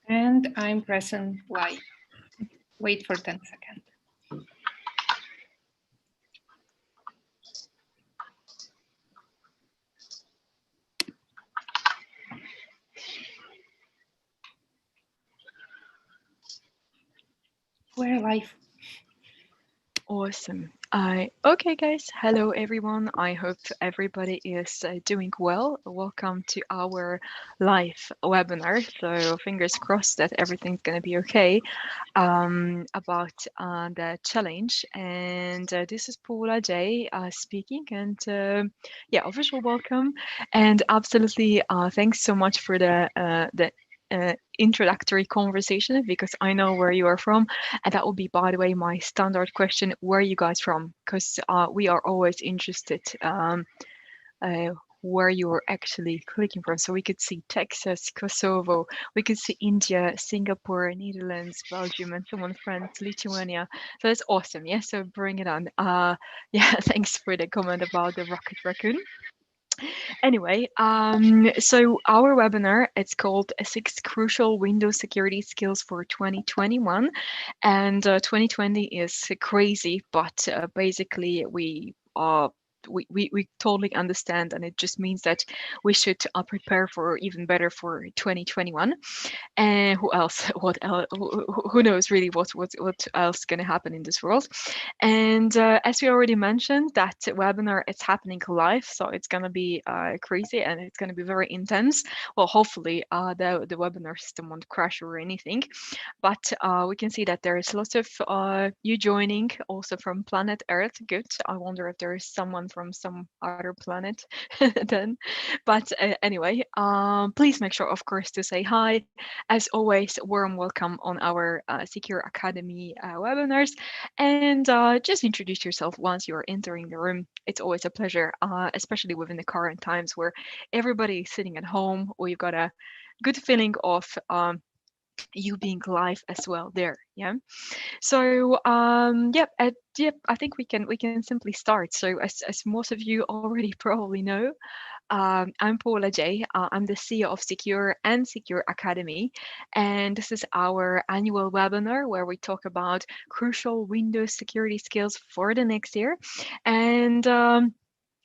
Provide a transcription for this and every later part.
And I'm present live. Wait for 10 seconds. We're live. Awesome. Okay, guys. Hello, everyone. I hope everybody is doing well. Welcome to our live webinar. So fingers crossed that everything's going to be okay about the challenge. And this is Paula J speaking. And yeah, official welcome. And absolutely, thanks so much for the introductory conversation, because I know where you are from. And that will be, by the way, my standard question: where are you guys from? Because we are always interested uh, where you are actually clicking from. So we could see Texas, Kosovo, we could see India, Singapore, Netherlands, Belgium, and someone France, Lithuania. So that's awesome. Yeah, so bring it on. Yeah, thanks for the comment about the rocket raccoon. Anyway, so our webinar, it's called 6 Crucial Windows Security Skills for 2021. And 2020 is crazy, but basically we totally understand, and it just means that we should prepare for even better for 2021. And who else? What else? Who knows really what else going to happen in this world? And as we already mentioned, that webinar it's happening live, so it's going to be crazy and it's going to be very intense. Well, hopefully the webinar system won't crash or anything, but we can see that there is lots of you joining also from planet Earth. Good. I wonder if there is someone from some other planet then. But anyway, please make sure, of course, to say hi. As always, warm welcome on our CQURE Academy webinars. And just introduce yourself once you're entering the room. It's always a pleasure, especially within the current times where everybody is sitting at home. We've got a good feeling of you being live as well there. Yeah. So yep, I think we can simply start. So as most of you already probably know, I'm Paula J. I'm the CEO of CQURE and CQURE Academy, and this is our annual webinar where we talk about crucial Windows security skills for the next year. And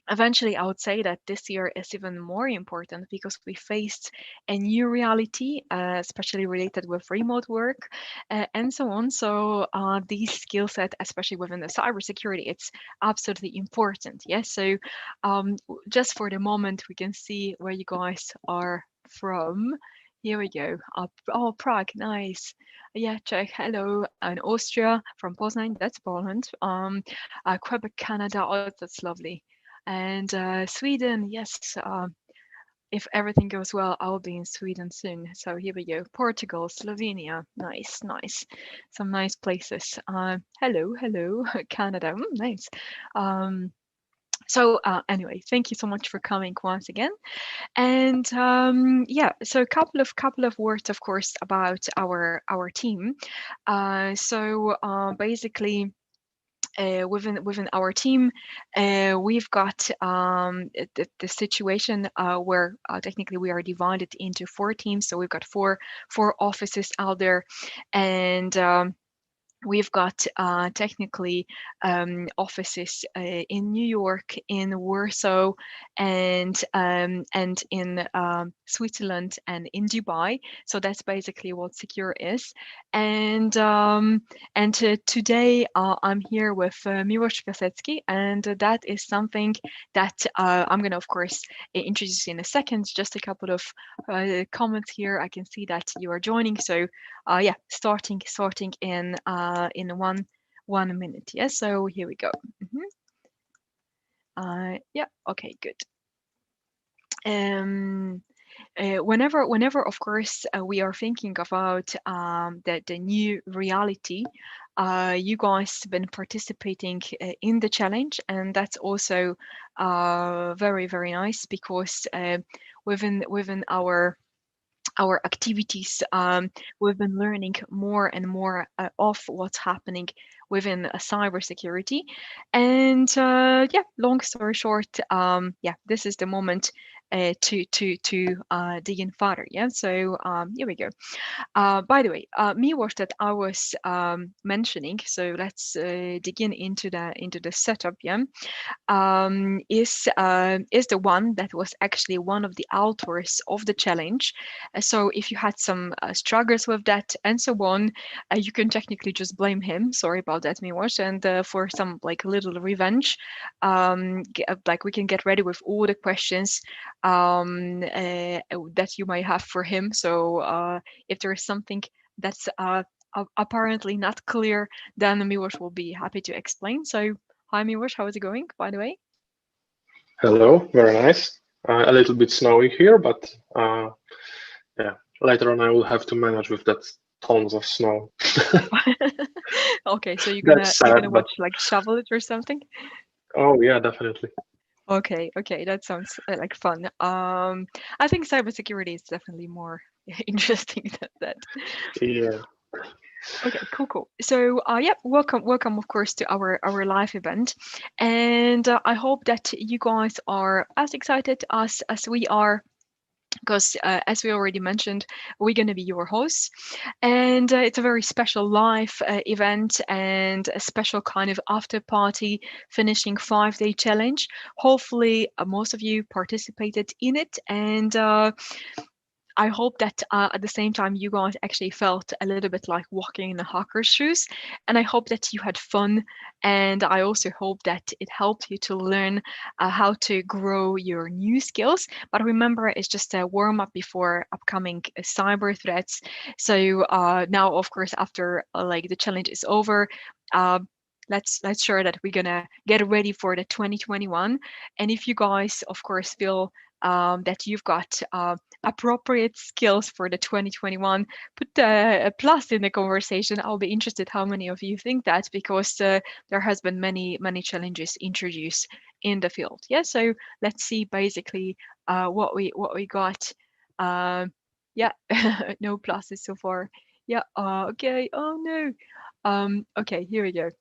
eventually, I would say that this year is even more important because we faced a new reality, especially related with remote work and so on. So these skill set, especially within the cybersecurity, it's absolutely important. Yes. So just for the moment, we can see where you guys are from. Here we go. Oh, Prague, nice. Yeah, Czech, hello. And Austria from Poznan, that's Poland. Quebec, Canada, oh, that's lovely. And Sweden, yes, if everything goes well, I'll be in Sweden soon. So here we go. Portugal, Slovenia, nice, nice. Some nice places. Hello, hello, Canada, nice. So anyway, thank you so much for coming once again. And yeah, so a couple of words, of course, about our team. So basically, within our team, we've got the situation where technically we are divided into 4 teams. So we've got four offices out there, and we've got technically offices in New York, in Warsaw, and in Switzerland and in Dubai. So that's basically what CQURE is. And today I'm here with Miłosz Piasecki, and that is something that I'm going to, of course, introduce in a second. Just a couple of comments here. I can see that you are joining. So yeah, starting in 1 minute. Yeah, so here we go. Yeah, okay, good. Whenever of course we are thinking about the new reality, you guys have been participating in the challenge, and that's also very nice, because within our activities, we've been learning more and more of what's happening within cybersecurity. And yeah, long story short, yeah, this is the moment to dig in further. Yeah, so here we go. By the way, Miłosz that I was mentioning, so let's dig into the setup. Yeah, is the one that was actually one of the authors of the challenge. So if you had some struggles with that and so on, you can technically just blame him. Sorry about that, Miłosz, and for some like little revenge, like we can get ready with all the questions that you might have for him. So if there is something that's apparently not clear, then Miłosz will be happy to explain. So hi Miłosz, how is it going, by the way? Hello, very nice. A little bit snowy here, but yeah, later on I will have to manage with that tons of snow. Okay, so you're That's sad, gonna but watch like shovel it or something? oh yeah, definitely. Okay, that sounds like fun. I think cybersecurity is definitely more interesting than that. Yeah. Okay, cool. So, yeah, welcome, of course, to our live event, and I hope that you guys are as excited as we are, because as we already mentioned, we're going to be your hosts, and it's a very special live event and a special kind of after party finishing 5-day challenge. Hopefully, most of you participated in it, and I hope that at the same time you guys actually felt a little bit like walking in a hawker's shoes, and I hope that you had fun, and I also hope that it helped you to learn how to grow your new skills. But remember, it's just a warm up before upcoming cyber threats. So now, of course, after like the challenge is over, let's sure that we're gonna get ready for the 2021. And if you guys, of course, feel that you've got appropriate skills for the 2021, put a plus in the conversation. I'll be interested how many of you think that, because there has been many challenges introduced in the field. Yeah, so let's see basically what we got. Yeah, no pluses so far. Yeah, okay. Oh no. Okay, here we go.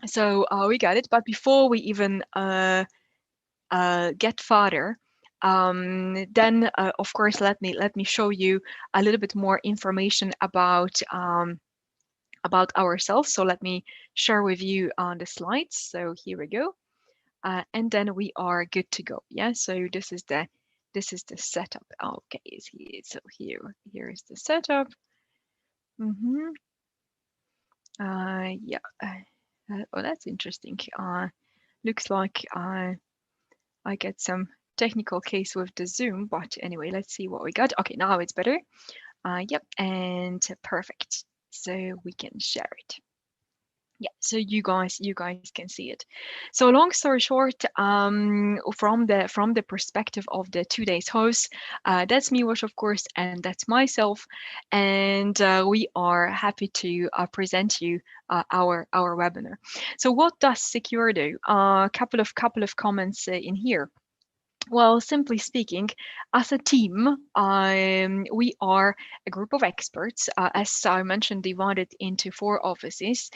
So we got it, but before we even get further, then of course let me show you a little bit more information about ourselves. So let me share with you on the slides. So here we go, and then we are good to go. Yeah. So this is the setup. Okay. So here is the setup. Mm-hmm. Yeah. Oh, that's interesting. Looks like I get some technical case with the Zoom, but anyway, let's see what we got. Okay, now it's better. Yep, and perfect. So we can share it. Yeah, so you guys can see it. So long story short, from the perspective of the 2 days host, that's Miłosz, of course, and that's myself, and we are happy to present you our webinar. So what does CQURE do? Couple of comments in here. Well, simply speaking, as a team, we are a group of experts, as I mentioned, divided into 4 offices,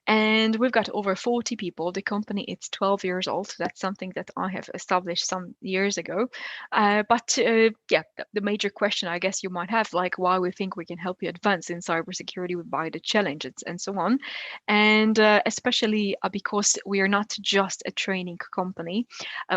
and we've got over 40 people. The company is 12 years old. That's something that I have established some years ago. But yeah, the major question I guess you might have, like why we think we can help you advance in cybersecurity by the challenges and so on, and especially because we are not just a training company.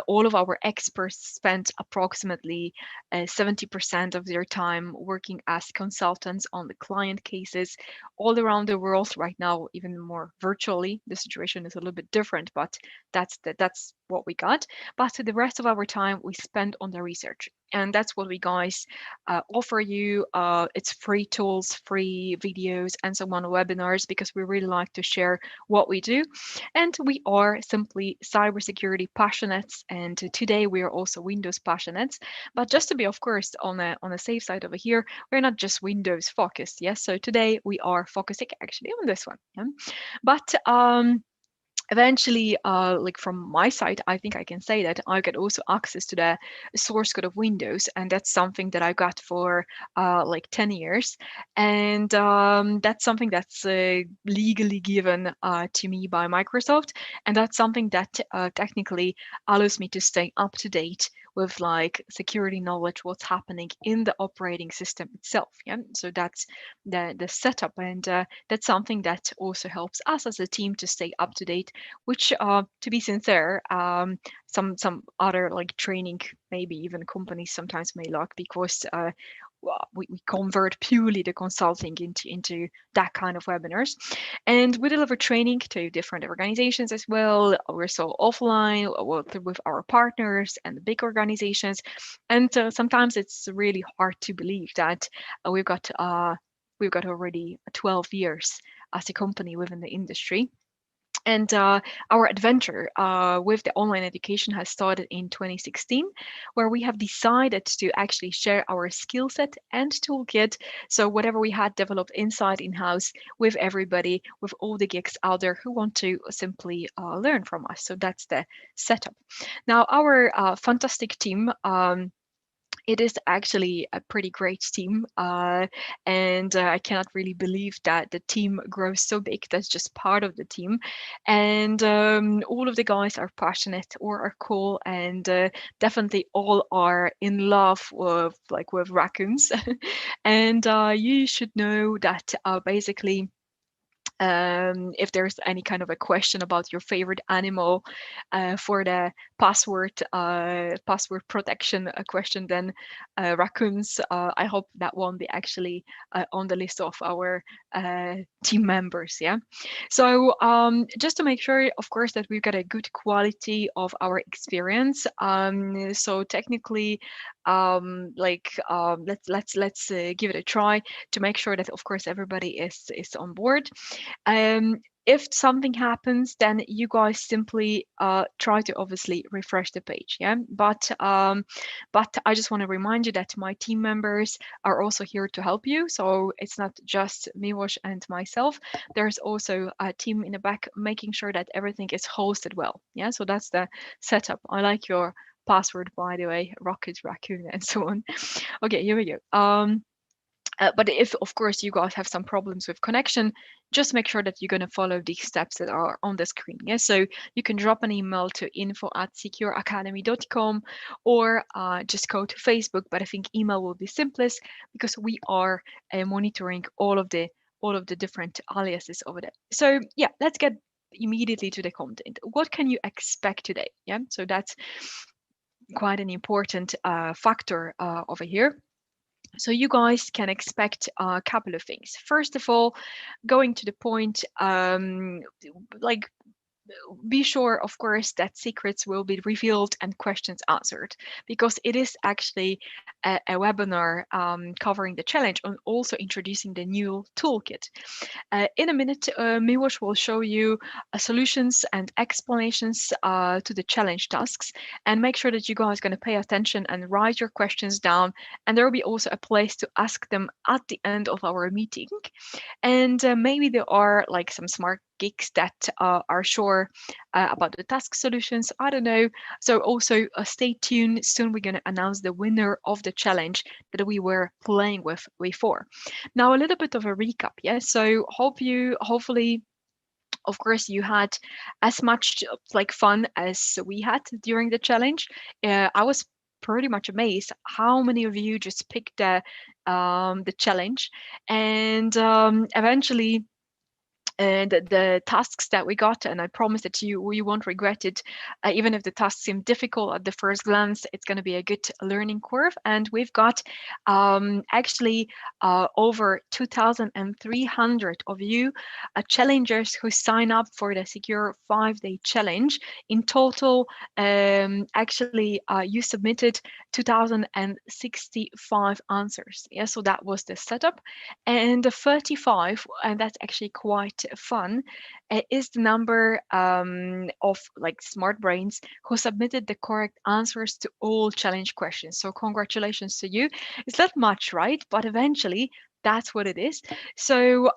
All of our experts spend approximately 70% of their time working as consultants on the client cases all around the world right now, even more virtually. The situation is a little bit different, but that's what we got. But the rest of our time we spend on the research, and that's what we guys offer you. It's free tools, free videos, and so on, webinars, because we really like to share what we do, and we are simply cybersecurity passionates, and today we are also Windows passionates. But just to be, of course, on a safe side over here, we're not just Windows focused. Yes, so today we are focusing actually on this one. Yeah? But eventually, like from my side, I think I can say that I get also access to the source code of Windows, and that's something that I got for like 10 years, and that's something that's legally given to me by Microsoft, and that's something that technically allows me to stay up to date with like security knowledge, what's happening in the operating system itself. Yeah, so that's the setup, and that's something that also helps us as a team to stay up to date. Which, to be sincere, some other like training, maybe even companies sometimes may lack, because we convert purely the consulting into that kind of webinars. And we deliver training to different organizations as well. We're so offline with our partners and the big organizations. And sometimes it's really hard to believe that we've got already 12 years as a company within the industry. And our adventure with the online education has started in 2016, where we have decided to actually share our skill set and toolkit. So whatever we had developed inside in-house with everybody, with all the geeks out there who want to simply learn from us. So that's the setup. Now, our fantastic team, it is actually a pretty great team, and I cannot really believe that the team grows so big. That's just part of the team, and all of the guys are passionate or are cool, and definitely all are in love with raccoons. And you should know that basically, if there's any kind of a question about your favorite animal for the password protection question, then raccoons, I hope that won't be actually on the list of our team members. Yeah, so just to make sure, of course, that we've got a good quality of our experience. So technically, let's give it a try to make sure that, of course, everybody is on board. If something happens, then you guys simply try to obviously refresh the page. Yeah, but I just want to remind you that my team members are also here to help you. So it's not just Miłosz and myself. There's also a team in the back making sure that everything is hosted well. Yeah, so that's the setup. I like your password, by the way, Rocket Raccoon and so on. Okay, here we go. But if, of course, you guys have some problems with connection, just make sure that you're going to follow these steps that are on the screen. Yeah, so you can drop an email to info@cqureacademy.com, or just go to Facebook. But I think email will be simplest, because we are monitoring all of the different aliases over there. So yeah, let's get immediately to the content. What can you expect today? Yeah, so that's quite an important factor over here. So you guys can expect a couple of things. First of all, going to the point, like, be sure, of course, that secrets will be revealed and questions answered, because it is actually a webinar covering the challenge and also introducing the new toolkit. In a minute, Miłosz will show you solutions and explanations to the challenge tasks, and make sure that you guys are going to pay attention and write your questions down. And there will be also a place to ask them at the end of our meeting. And maybe there are like some smart geeks that are sure about the task solutions. I don't know. So also stay tuned. Soon we're going to announce the winner of the challenge that we were playing with before. Now, a little bit of a recap. Yeah. So hopefully, of course, you had as much like fun as we had during the challenge. I was pretty much amazed how many of you just picked the challenge, and eventually the tasks that we got, and I promise that you won't regret it. Even if the tasks seem difficult at the first glance, it's going to be a good learning curve. And we've got actually over 2,300 of you challengers who sign up for the CQURE 5-day challenge. In total, actually, you submitted 2,065 answers. Yeah, so that was the setup, and the 35, and that's actually quite fun, is the number of like smart brains who submitted the correct answers to all challenge questions. So congratulations to you. It's not much, right? But eventually that's what it is. So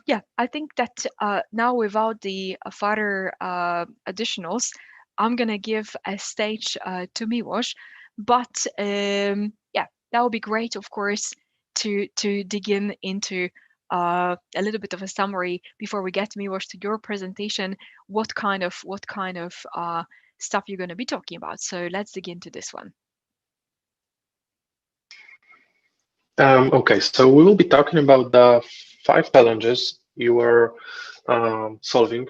yeah, I think that now, without the further additionals, I'm gonna give a stage to Miłosz. But yeah, that would be great, of course, to dig into a little bit of a summary before we get, Miłosz, to your presentation. What kind of stuff you're going to be talking about? So let's dig into this one. Okay, so we will be talking about the 5 challenges you were solving,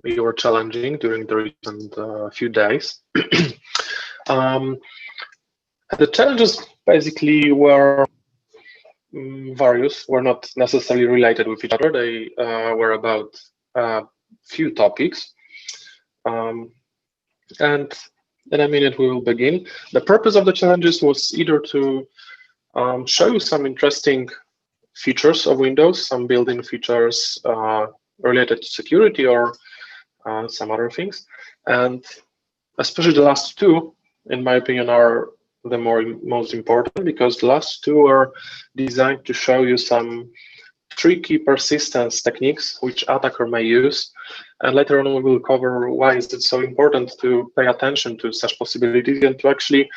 you were challenging during the recent few days. The challenges basically were various, were not necessarily related with each other. They were about few topics. And in a minute we will begin. The purpose of the challenges was either to show you some interesting features of Windows, some built-in features related to security or some other things. And especially the last two, in my opinion, are the most important, because the last two are designed to show you some tricky persistence techniques which attacker may use. And later on we will cover why is it so important to pay attention to such possibilities and to actually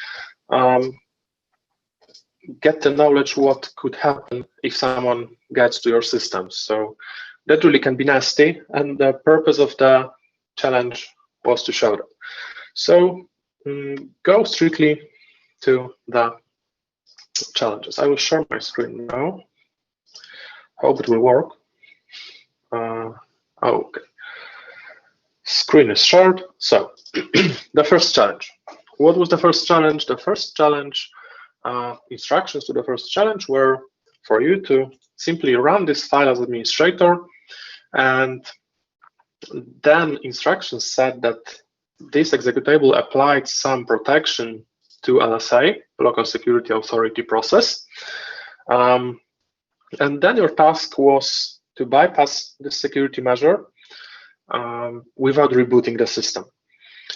get the knowledge what could happen if someone gets to your system. So that really can be nasty, and the purpose of the challenge was to show that. So go strictly to the challenges. I will share my screen now. Hope it will work. Okay. Screen is shared. So the first challenge. What was the first challenge? The first challenge, instructions to the first challenge were for you to simply run this file as administrator, and then instructions said that this executable applied some protection to LSA, Local Security Authority process. And then your task was to bypass the security measure without rebooting the system.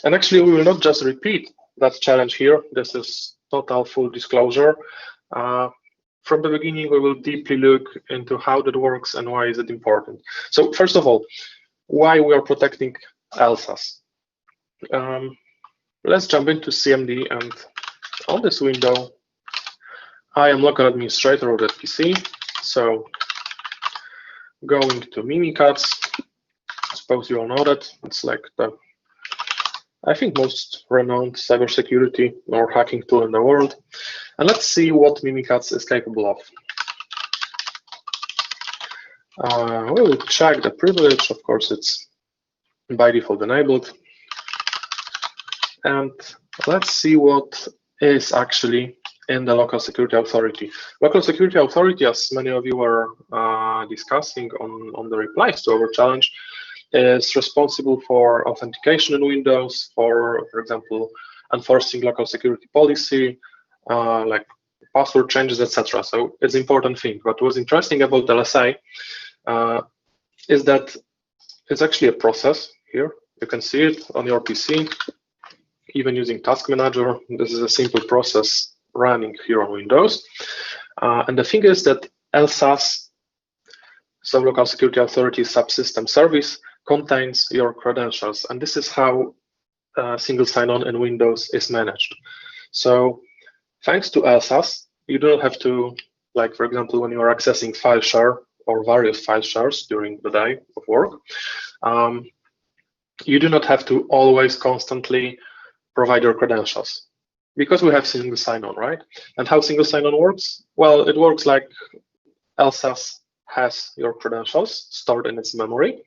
And actually, we will not just repeat that challenge here. This is total full disclosure. From the beginning, we will deeply look into how that works and why is it important. So first of all, why we are protecting LSAs. Let's jump into CMD, and on this window, I am local administrator of that PC. So going to Mimikatz, suppose you all know that. It's like the, I think, most renowned cybersecurity or hacking tool in the world. And let's see what Mimikatz is capable of. We will check the privilege. Of course, it's by default enabled. And let's see what is actually in the Local Security Authority. Local Security Authority, as many of you were discussing on the replies to our challenge, is responsible for authentication in Windows, for example, enforcing local security policy, like password changes, etc. So it's an important thing. What was interesting about LSA is that it's actually a process here. You can see it on your PC, even using Task Manager. This is a simple process running here on Windows. And the thing is that LSAS, so Local Security Authority Subsystem Service, contains your credentials. And this is how single sign-on in Windows is managed. So thanks to LSAS, you don't have to, like, for example, when you are accessing file share or various file shares during the day of work, you do not have to always constantly provide your credentials, because we have single sign-on, right? And how single sign-on works? Well, it works like LSAS has your credentials stored in its memory,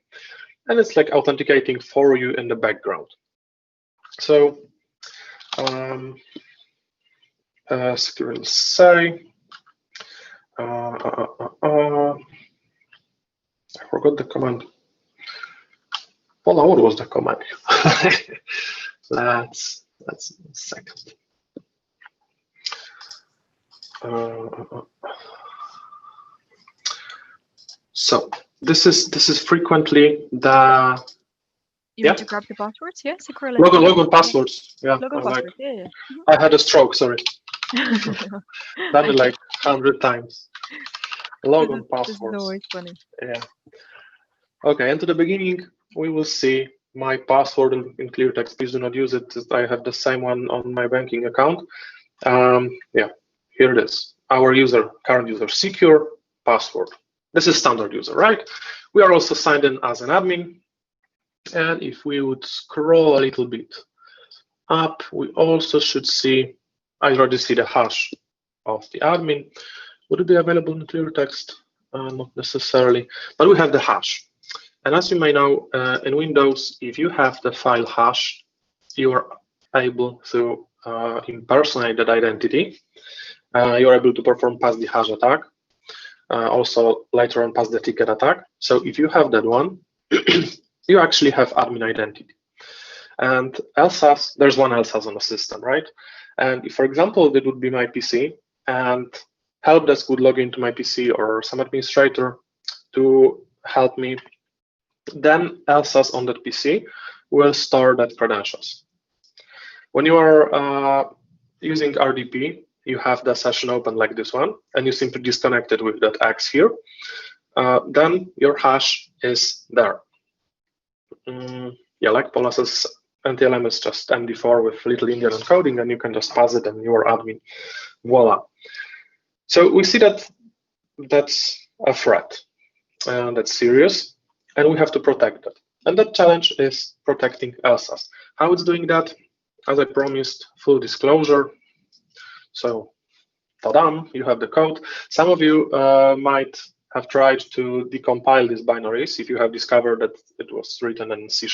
and it's like authenticating for you in the background. So security say, I forgot the command. Well, what was the command? Let's a second. So this is frequently the. You need to grab the passwords, yeah? CQURE Logon passwords. Yeah. Logon passwords, yeah. I had a stroke, sorry. Done it like 100 times. Logon passwords. This is always funny. Yeah. Okay, and to the beginning, we will see my password in clear text. Please do not use it. I have the same one on my banking account. Yeah, here it is. Our user, current user, CQURE password. This is standard user, right? We are also signed in as an admin. And if we would scroll a little bit up, we also should see, I already see the hash of the admin. Would it be available in clear text? Not necessarily, but we have the hash. And as you may know, in Windows, if you have the file hash, you are able to impersonate that identity. You're able to perform pass the hash attack. Also, later on, pass the ticket attack. So if you have that one, you actually have admin identity. And LSAS, there's one LSAS on the system, right? And if, for example, that would be my PC, and help desk would log into my PC or some administrator to help me, then LSAS on that PC will store that credentials. When you are using RDP, you have the session open like this one, and you simply disconnect it with that X here. Then your hash is there. Yeah, like Paula says, NTLM is just MD4 with little Indian encoding, and you can just pass it and you are admin. Voila. So we see that that's a threat, and that's serious, and we have to protect that. And that challenge is protecting LSAS. How it's doing that? As I promised, full disclosure. So, ta-dam, you have the code. Some of you might have tried to decompile these binaries if you have discovered that it was written in C#,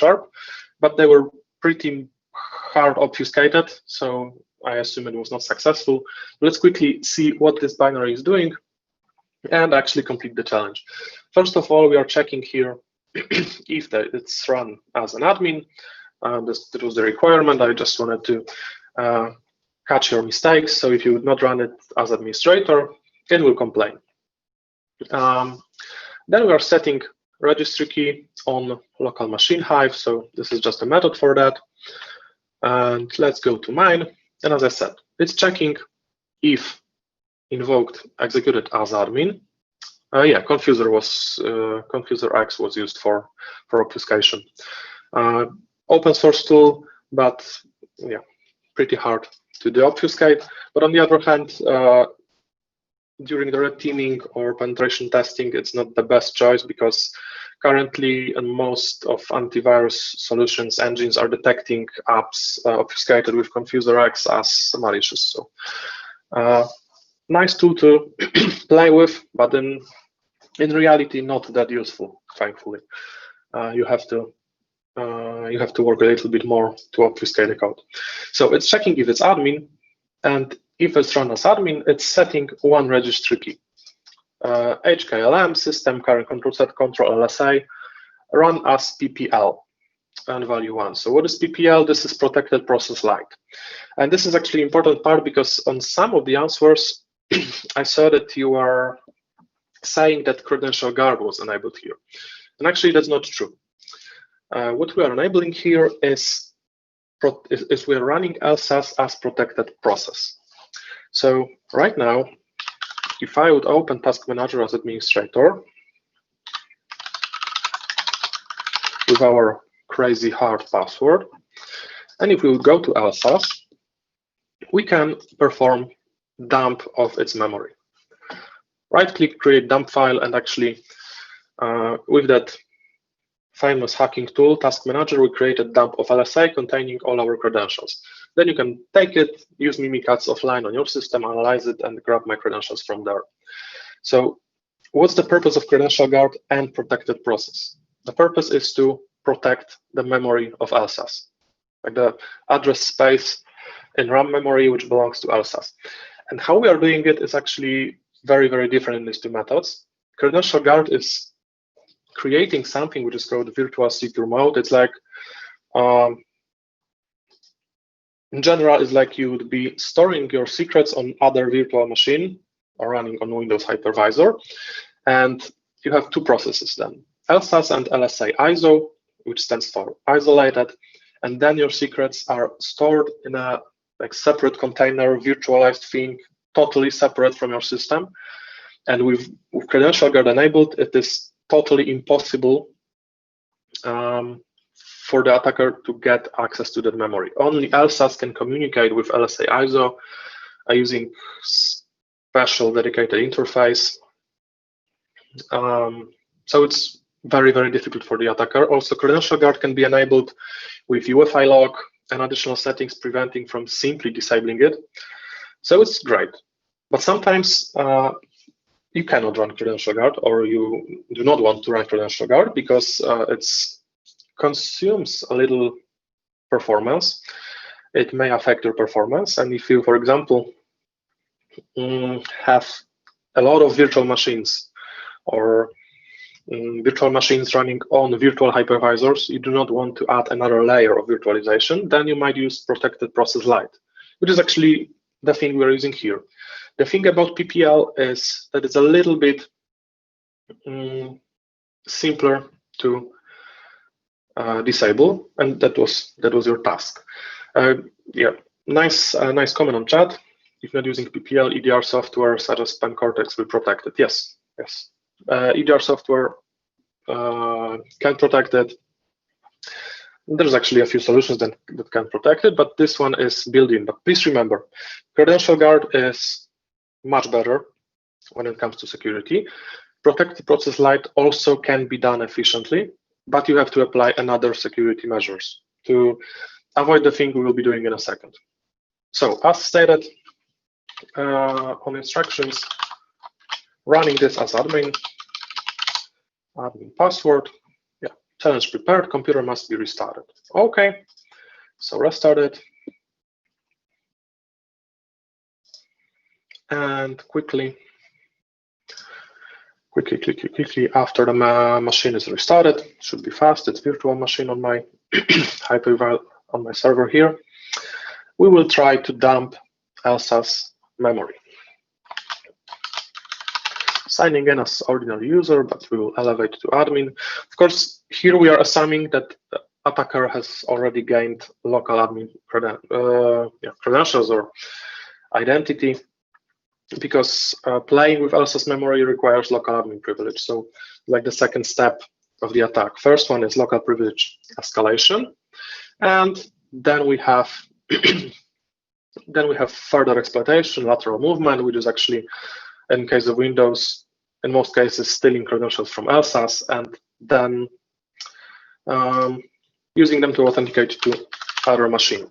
but they were pretty hard obfuscated, so I assume it was not successful. Let's quickly see what this binary is doing and actually complete the challenge. First of all, we are checking here if it's run as an admin. That was the requirement. I just wanted to catch your mistakes. So if you would not run it as administrator, it will complain. Then we are setting registry key on local machine Hive. So this is just a method for that. And let's go to mine. And as I said, it's checking if invoked executed as admin. Yeah, confuser was confuser X was used for obfuscation. Open source tool, but yeah, pretty hard to deobfuscate. But on the other hand, during the red teaming or penetration testing, it's not the best choice because currently in most of antivirus solutions, engines are detecting apps obfuscated with confuser X as malicious. So nice tool to play with, but in reality, not that useful, thankfully. You have to work a little bit more to obfuscate the code. So it's checking if it's admin, and if it's run as admin, it's setting one registry key. HKLM, system, current control set, control LSA, run as PPL, and value 1. So what is PPL? This is protected process light. And this is actually important part because on some of the answers, I saw that you are saying that credential guard was enabled here. And actually, that's not true. What we are enabling here is we are running LSAS as protected process. So right now, if I would open Task Manager as administrator with our crazy hard password, and if we would go to LSAS, we can perform dump of its memory. Right-click, create dump file, and actually with that famous hacking tool, Task Manager, we create a dump of LSA containing all our credentials. Then you can take it, use Mimikatz offline on your system, analyze it, and grab my credentials from there. So what's the purpose of credential guard and protected process? The purpose is to protect the memory of LSAS, like the address space in RAM memory, which belongs to LSAS. And how we are doing it is actually very, very different in these two methods. Credential guard is creating something which is called virtual secure mode. It's like, in general, it's like you would be storing your secrets on other virtual machine or running on Windows hypervisor. And you have two processes then, LSAS and LSA ISO, which stands for isolated. And then your secrets are stored in a separate container, virtualized thing, totally separate from your system. And with credential guard enabled, it is totally impossible for the attacker to get access to that memory. Only LSAS can communicate with LSA ISO using special dedicated interface. So it's very, very difficult for the attacker. Also, credential guard can be enabled with UEFI log and additional settings preventing from simply disabling it. So it's great. But sometimes you cannot run credential guard, or you do not want to run credential guard because it consumes a little performance. It may affect your performance. And if you, for example, have a lot of virtual machines or virtual machines running on virtual hypervisors, you do not want to add another layer of virtualization, then you might use protected process light, which is actually the thing we're using here. The thing about PPL is that it's a little bit simpler to disable, and that was your task. Yeah, nice comment on chat. If not using PPL, EDR software such as Pen Cortex will protect it. Yes. EDR software can protect it. There's actually a few solutions that can protect it, but this one is built-in. But please remember, credential guard is much better when it comes to security. Protected process light also can be done efficiently, but you have to apply another security measures to avoid the thing we will be doing in a second. So as stated on instructions, running this as admin password, yeah, challenge prepared, computer must be restarted. Okay, so restart it. And quickly after the machine is restarted, should be fast, it's virtual machine on my on my server here, we will try to dump Elsa's memory. Signing in as ordinary user, but we will elevate to admin. Of course, here we are assuming that the attacker has already gained local admin credentials or identity, because playing with Elsa's memory requires local admin privilege. So like the second step of the attack. First one is local privilege escalation, and then we have further exploitation, lateral movement, which is actually, in case of Windows, in most cases, stealing credentials from Elsa's and then using them to authenticate to other machine.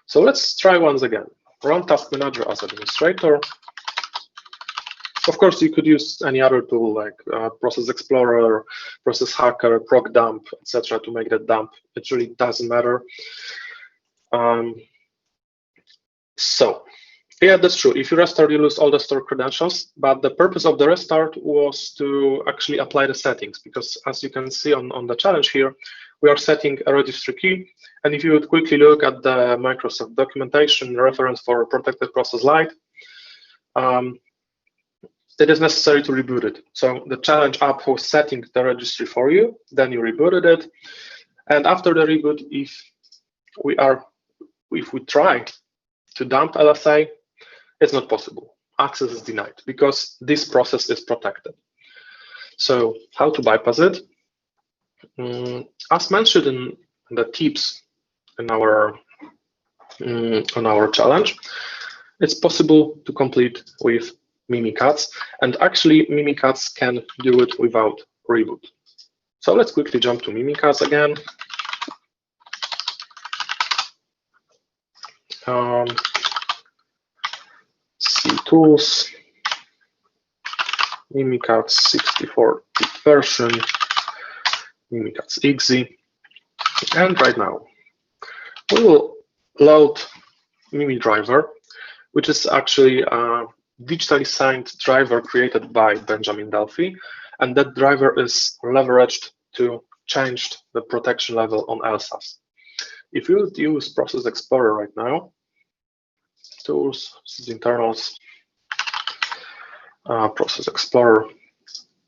So let's try once again. Run Task Manager as administrator. Of course, you could use any other tool like Process Explorer, Process Hacker, Proc Dump, etc. to make that dump. It really doesn't matter. So, yeah, that's true. If you restart, you lose all the stored credentials, but the purpose of the restart was to actually apply the settings, because as you can see on the challenge here, we are setting a registry key. And if you would quickly look at the Microsoft documentation reference for protected process light, it is necessary to reboot it. So the challenge app was setting the registry for you, then you rebooted it. And after the reboot, if we try to dump LSA, it's not possible. Access is denied because this process is protected. So how to bypass it? As mentioned in the tips in our on our challenge, it's possible to complete with Mimikatz, and actually Mimikatz can do it without reboot. So let's quickly jump to Mimikatz again. C tools, Mimikatz 64-bit version, Mimikatz exe, and right now we will load Mimi driver, which is actually a digitally signed driver created by Benjamin Delphi, and that driver is leveraged to change the protection level on Elsa's. If you would use Process Explorer right now, tools, internals, Process Explorer,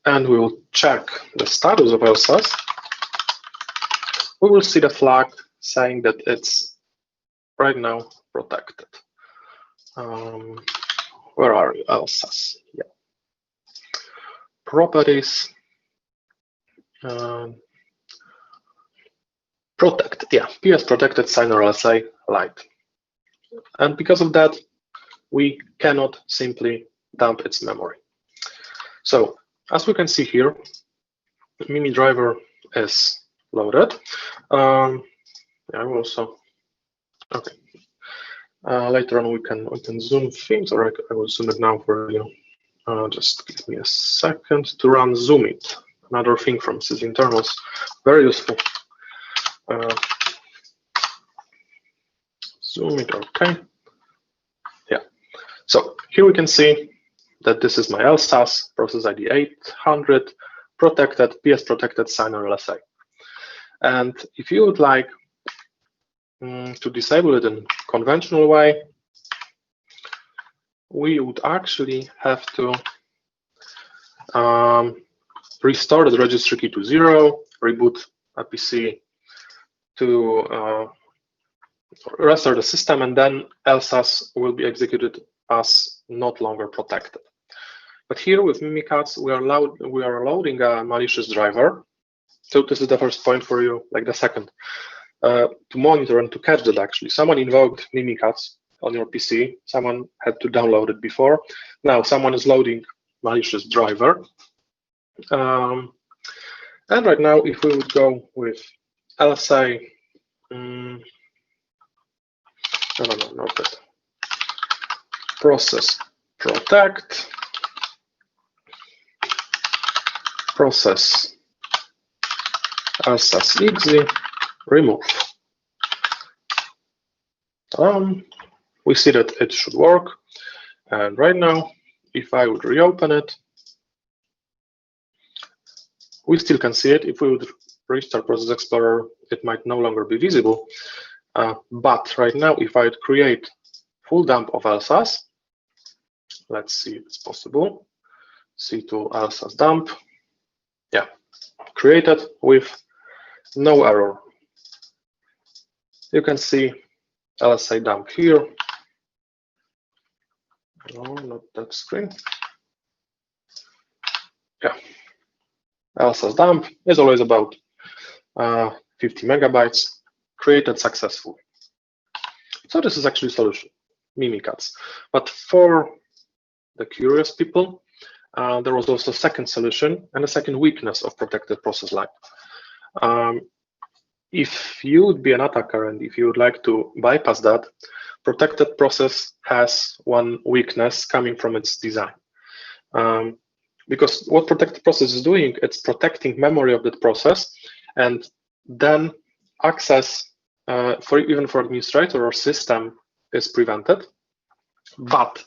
and we will check the status of Elsa's, we will see the flag saying that it's right now protected. Where are you, Elsa's? Yeah. Properties. Protected, yeah, PS protected signer LSA light. And because of that, we cannot simply dump its memory. So as we can see here, Mimi driver is loaded. Yeah, I will also, okay. Later on we can zoom things, or I will zoom it now for you. Just give me a second to run Zoom it. Another thing from sysinternals, very useful. Zoom it, okay. Yeah. So here we can see that this is my LSAS, process ID 800, protected, PS protected signer LSA. And if you would like to disable it in conventional way, we would actually have to restore the registry key to 0, reboot a PC to restart the system, and then LSAS will be executed as not longer protected. But here with Mimikatz, we are loading a malicious driver. So this is the first point for you, like the second, to monitor and to catch that actually. Someone invoked Mimikatz on your PC. Someone had to download it before. Now someone is loading malicious driver. And right now, if we would go with LSA, not that. Process protect, process LSAS exe, remove. We see that it should work. And right now, if I would reopen it, we still can see it. If we would restart Process Explorer, it might no longer be visible. But right now, if I would create full dump of LSAS, let's see if it's possible. C2 LSAS dump. Yeah, created with no error. You can see LSA dump here. No, not that screen. Yeah, LSAS dump is always about 50 megabytes, created successfully. So this is actually a solution, Mimikatz. But for the curious people, there was also a second solution and a second weakness of protected process line. If you would be an attacker and if you would like to bypass that, protected process has one weakness coming from its design. Because what protected process is doing, it's protecting memory of that process, and then access even for administrator or system is prevented. But,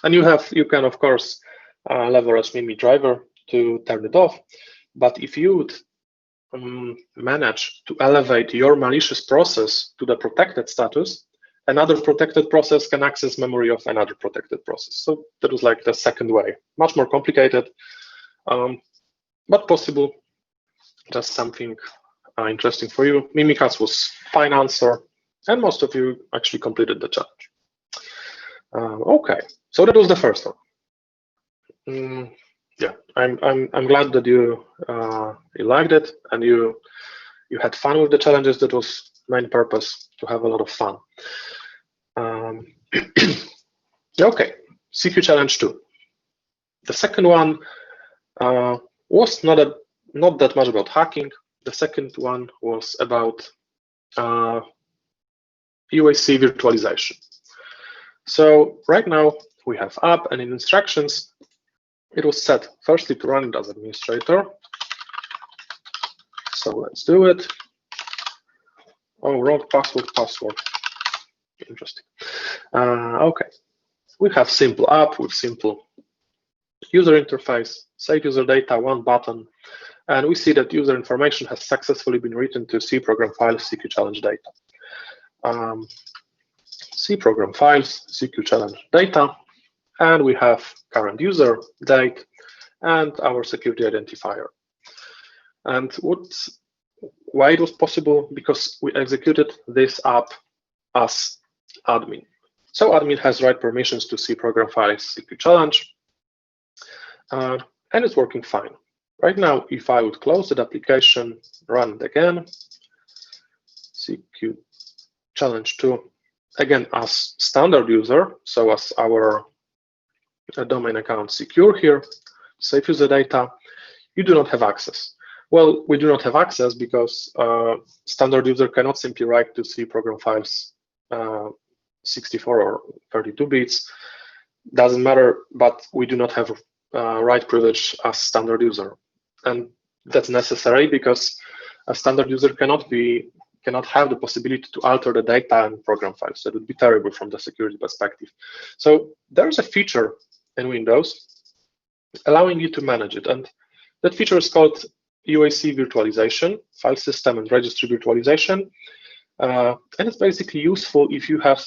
and you can of course leverage Mimi driver to turn it off. But if you would manage to elevate your malicious process to the protected status, another protected process can access memory of another protected process. So that was like the second way, much more complicated, but possible. Just something interesting for you. Mimikatz was fine answer, and most of you actually completed the challenge. Okay, so that was the first one. Yeah, I'm glad that you liked it and you had fun with the challenges. That was main purpose, to have a lot of fun. Okay, CQ challenge 2. The second one was not that much about hacking. The second one was about UAC virtualization. So right now we have app, and in instructions, it was set firstly to run it as administrator. So let's do it. Oh, wrong password. Interesting. Okay, we have simple app with simple user interface, save user data, one button, and we see that user information has successfully been written to C program files, CQ challenge data. C program files, CQ challenge data, and we have current user, date, and our security identifier. And why it was possible? Because we executed this app as admin. So admin has right permissions to C program files, CQ challenge, and it's working fine. Right now, if I would close that application, run it again, CQ challenge 2, again as standard user, so as our domain account CQURE here, save user data, you do not have access. Well, we do not have access because standard user cannot simply write to C program files 64 or 32 bits. Doesn't matter, but we do not have write privilege as standard user, and that's necessary because a standard user cannot have the possibility to alter the data and program files. That would be terrible from the security perspective. So there's a feature in Windows allowing you to manage it, and that feature is called UAC virtualization, file system and registry virtualization, and it's basically useful if you have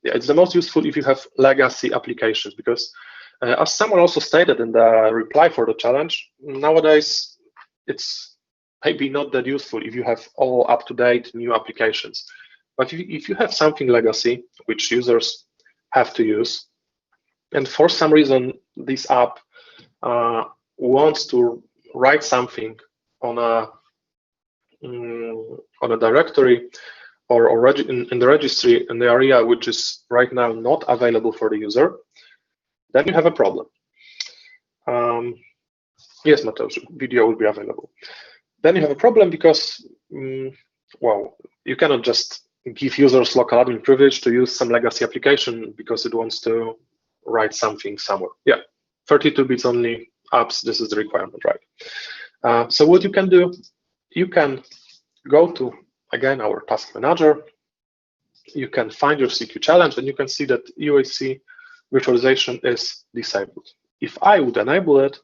it's the most useful if you have legacy applications, because as someone also stated in the reply for the challenge, nowadays it's maybe not that useful if you have all up-to-date new applications. But if you have something legacy, which users have to use, and for some reason this app wants to write something on a directory or in the registry in the area which is right now not available for the user, then you have a problem. Yes, Mateusz, video will be available. Then you have a problem because, well, you cannot just give users local admin privilege to use some legacy application because it wants to write something somewhere. Yeah, 32 bits only apps, this is the requirement, right? So what you can do, you can go to, again, our task manager. You can find your CQ challenge, and you can see that UAC virtualization is disabled. If I would enable it,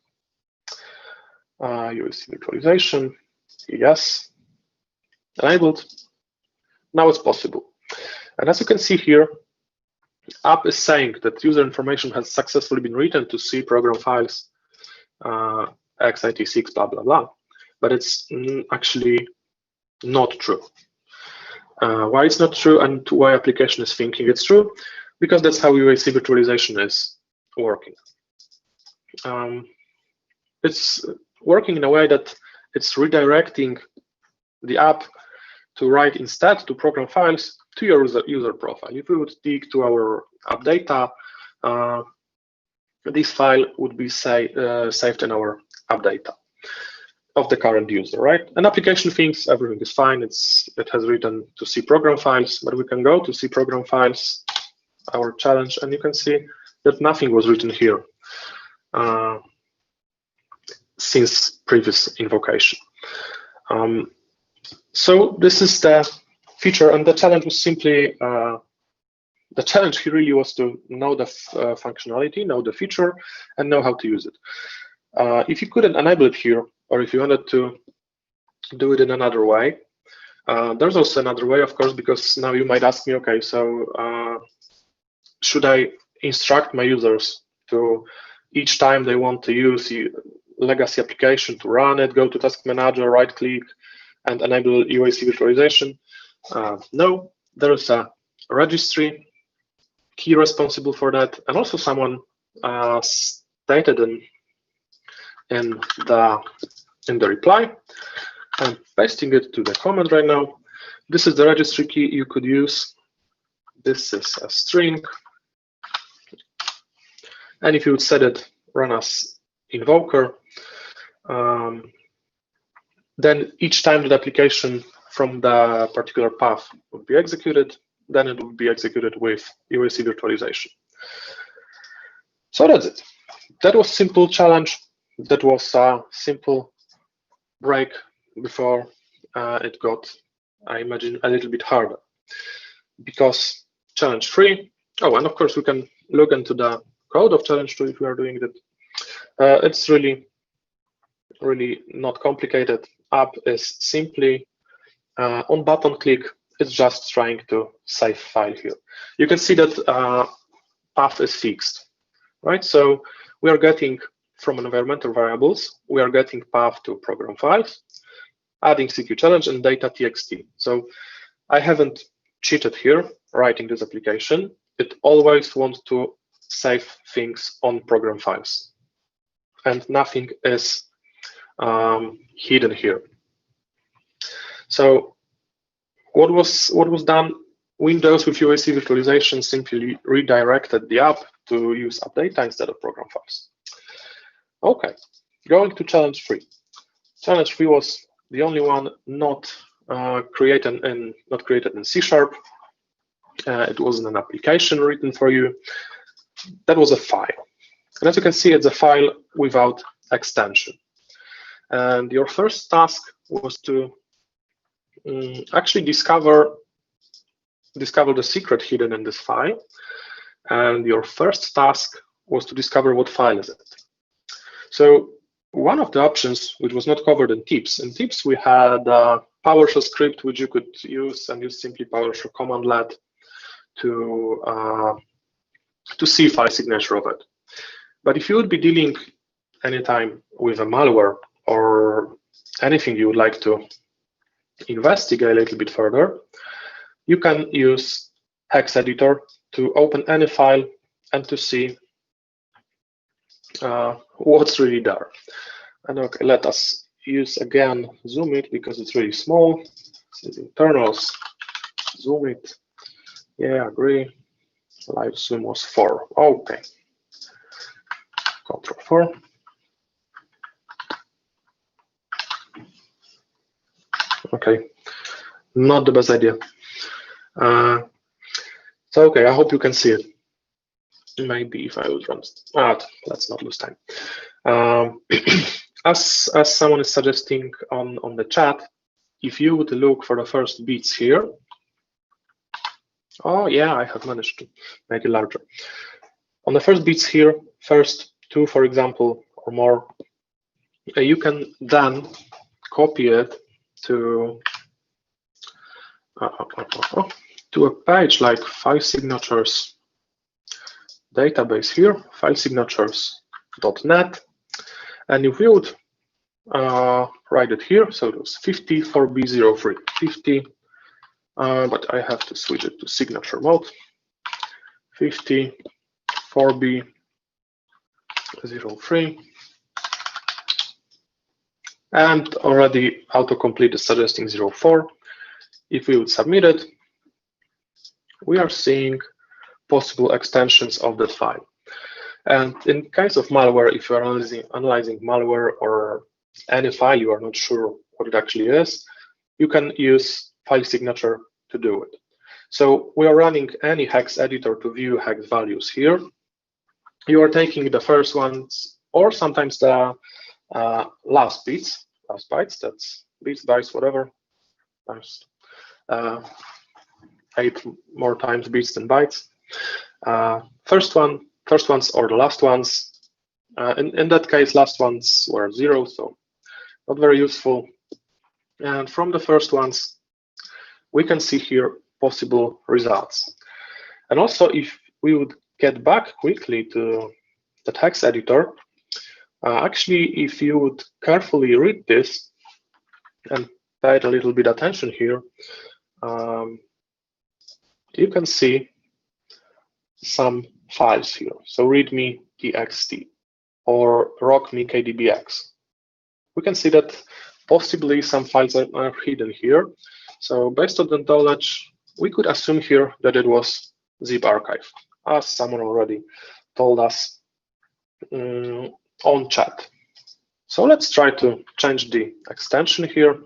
UAC virtualization, yes, enabled. Now it's possible. And as you can see here, app is saying that user information has successfully been written to C program files x86 blah blah blah, but it's actually not true. Why it's not true and why application is thinking it's true? Because that's how UAC virtualization is working. It's working in a way that it's redirecting the app to write instead to program files to your user profile. If we would dig to our app data, this file would be saved in our app data of the current user, right? And application thinks everything is fine. It has written to C program files, but we can go to C program files, our challenge, and you can see that nothing was written here since previous invocation. So this is the feature, and the challenge was simply the challenge here really was to know the functionality, know the feature, and know how to use it. If you couldn't enable it here, or if you wanted to do it in another way, there's also another way, of course, because now you might ask me, okay, so should I instruct my users to each time they want to use the legacy application to run it, go to task manager, right click, and enable UAC virtualization? No, there is a registry key responsible for that, and also someone stated in the reply. I'm pasting it to the comment right now. This is the registry key you could use. This is a string, and if you would set it run as invoker, then each time the application from the particular path would be executed, then it would be executed with UAC virtualization. So that's it. That was simple challenge. That was a simple break before it got, I imagine, a little bit harder. Because challenge 3, oh, and of course we can look into the code of challenge 2 if we are doing that. It's really not complicated. App is simply on button click, it's just trying to save file here. You can see that path is fixed, right? So we are getting from environmental variables, we are getting path to program files, adding CQ challenge and data txt. So I haven't cheated here writing this application. It always wants to save things on program files, and nothing is hidden here. So what was done? Windows with UAC virtualization simply redirected the app to use app data instead of program files. Okay, going to challenge 3. Challenge 3 was the only one not created in C#. It wasn't an application written for you. That was a file. And as you can see, it's a file without extension. And your first task was to actually discover the secret hidden in this file. And your first task was to discover what file is it. So one of the options, which was not covered in tips, we had a PowerShell script which you could use, and use simply PowerShell command-let to see file signature of it. But if you would be dealing anytime with a malware or anything you would like to investigate a little bit further, you can use hex editor to open any file and to see what's really there. And okay, let us use again zoom it because it's really small. This is internals, zoom it. Yeah, agree. Live zoom was 4. Okay. Control 4. Okay, not the best idea. So okay, I hope you can see it. Maybe if I would run, let's not lose time. As someone is suggesting on the chat, if you would look for the first bits here. Oh yeah, I have managed to make it larger. On the first bits here, first 2, for example, or more, you can then copy it to a page like file signatures database here, file signatures.net, and if you would write it here, so it was 54B03, 50, but I have to switch it to signature mode, 54B03, and already autocomplete is suggesting 04. If we would submit it, we are seeing possible extensions of that file. And in case of malware, if you are analyzing malware or any file you are not sure what it actually is, you can use file signature to do it. So we are running any hex editor to view hex values here. You are taking the first ones, or sometimes the last bytes, that's bits, bytes, whatever, times 8 more times bits than bytes. First ones or the last ones. In that case, last ones were 0, so not very useful. And from the first ones, we can see here possible results. And also, if we would get back quickly to the text editor, actually, if you would carefully read this and pay a little bit attention here, you can see some files here. So readme txt or rockme kdbx. We can see that possibly some files are hidden here. So based on the knowledge, we could assume here that it was zip archive, as someone already told us on chat. So let's try to change the extension here.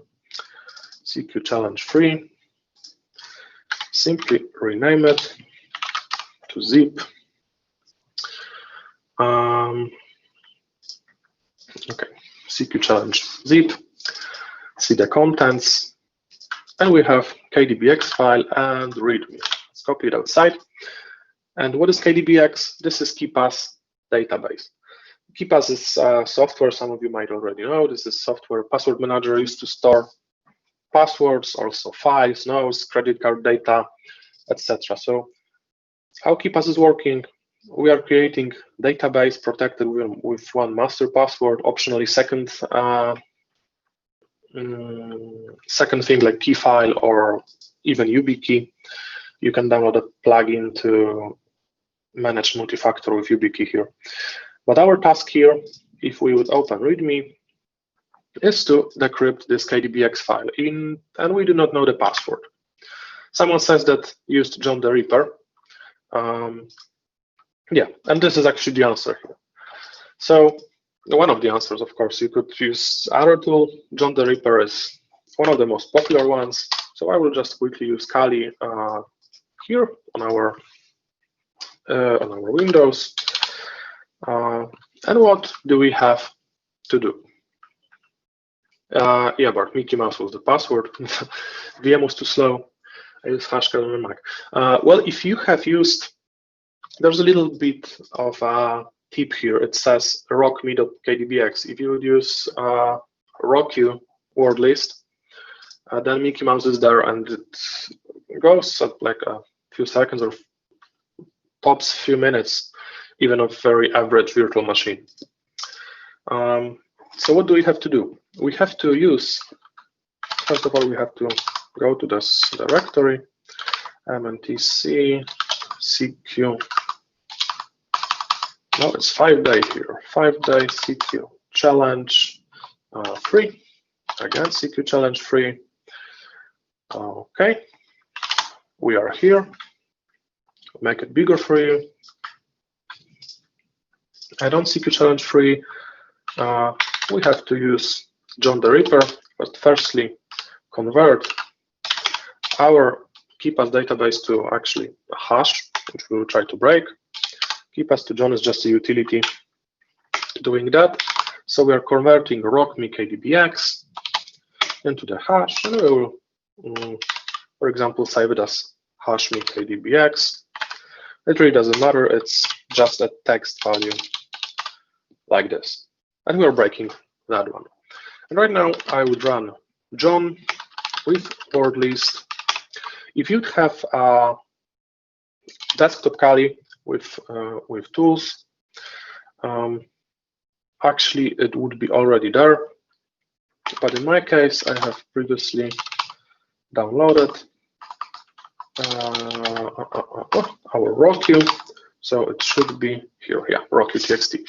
CQ challenge 3. Simply rename it to zip. Okay, CQ challenge zip. See the contents, and we have KDBX file and README. Let's copy it outside. And what is KDBX? This is KeePass database. KeePass is software some of you might already know. This is software password manager used to store passwords, also files, notes, credit card data, etc. So how KeePass is working? We are creating database protected with one master password, optionally second thing like key file or even YubiKey. You can download a plugin to manage multi-factor with YubiKey here. But our task here, if we would open README, is to decrypt this KDBX file and we do not know the password. Someone says that used John the Ripper. Yeah, and this is actually the answer here. So one of the answers, of course, you could use other tool. John the Ripper is one of the most popular ones. So I will just quickly use Kali here on our Windows. And what do we have to do? Yeah, but Mickey Mouse was the password. VM was too slow. I use hashcode on the Mac. Well, if you have used, there's a little bit of a tip here. It says rockme.kdbx. If you would use RockU word list, then Mickey Mouse is there, and it goes at like a few seconds or tops few minutes, even a very average virtual machine. So what do we have to do? We have to use, first of all, we have to go to this directory, mntc CQ. No, it's 5-day here. 5-day CQ challenge free. Again, CQ challenge free. Okay, we are here. Make it bigger for you. I don't CQ challenge free. We have to use John the Ripper, but firstly, convert our KeePass database to actually a hash, which we will try to break. KeePass to John is just a utility doing that. So we are converting rockme KDBX into the hash, and we will, for example, save it as hashme KDBX. It really doesn't matter, it's just a text value like this. And we're breaking that one. And right now I would run John with word list. If you'd have a desktop Kali with tools, actually it would be already there. But in my case, I have previously downloaded our RockU. So it should be here, yeah, RockU.txt.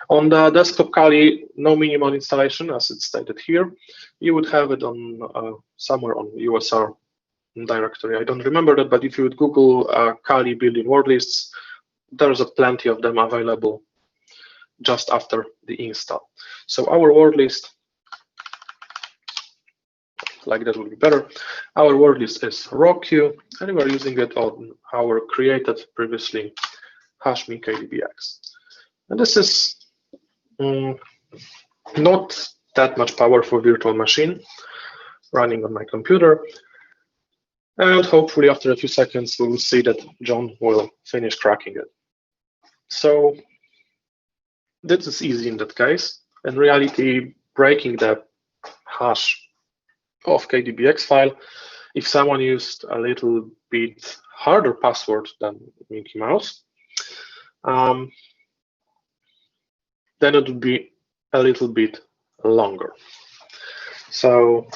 On the desktop Kali, no minimal installation, as it's stated here. You would have it on somewhere on USR directory. I don't remember that, but if you would Google Kali built-in word lists, there's plenty of them available just after the install. So our word list, like that would be better. Our word list is RockU, and we are using it on our created previously hashme KDBX. And this is not that much power for virtual machine running on my computer. And hopefully after a few seconds, we will see that John will finish cracking it. So this is easy in that case. In reality, breaking the hash of KDBX file, if someone used a little bit harder password than Mickey Mouse, then it would be a little bit longer. So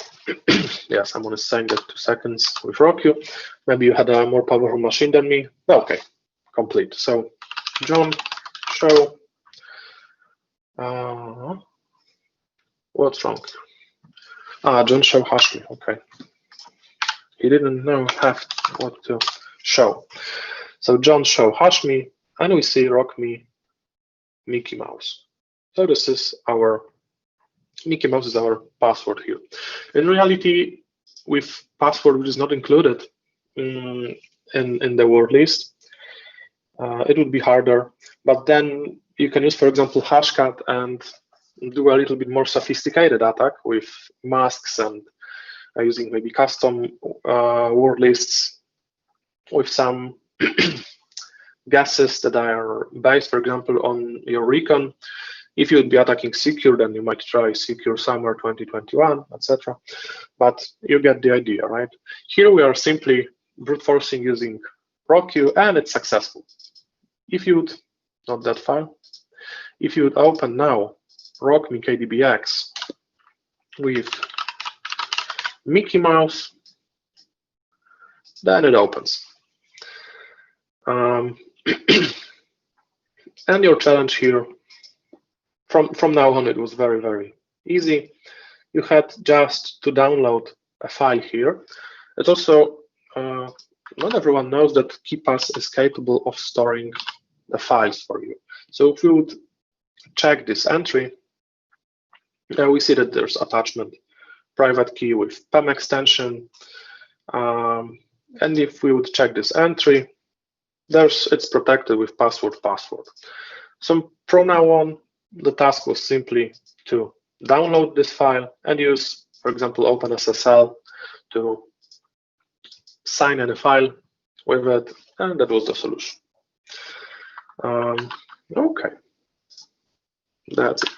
yeah, someone is saying that 2 seconds with RockU. Maybe you had a more powerful machine than me. Okay, complete. So John, show. What's wrong? John show hashme. Okay. He didn't know what to show. So John show hashme, and we see rockme Mickey Mouse. So this is our Mickey Mouse is our password here. In reality, with password which is not included in the word list, it would be harder. But then you can use, for example, hashcat and do a little bit more sophisticated attack with masks and using maybe custom word lists with some guesses that are based, for example, on your recon. If you would be attacking CQURE, then you might try CQURE Summer 2021, etc. But you get the idea, right? Here we are simply brute forcing using RockU, and it's successful. If you would, not that file, if you would open now rockme KDBX with Mickey Mouse, then it opens. And your challenge here, from now on, it was very, very easy. You had just to download a file here. It's also, not everyone knows that KeePass is capable of storing the files for you. So if you would check this entry, we see that there's attachment private key with PEM extension. And if we would check this entry, it's protected with password. So from now on, the task was simply to download this file and use, for example, OpenSSL to sign in a file with it, and that was the solution. Okay, that's it.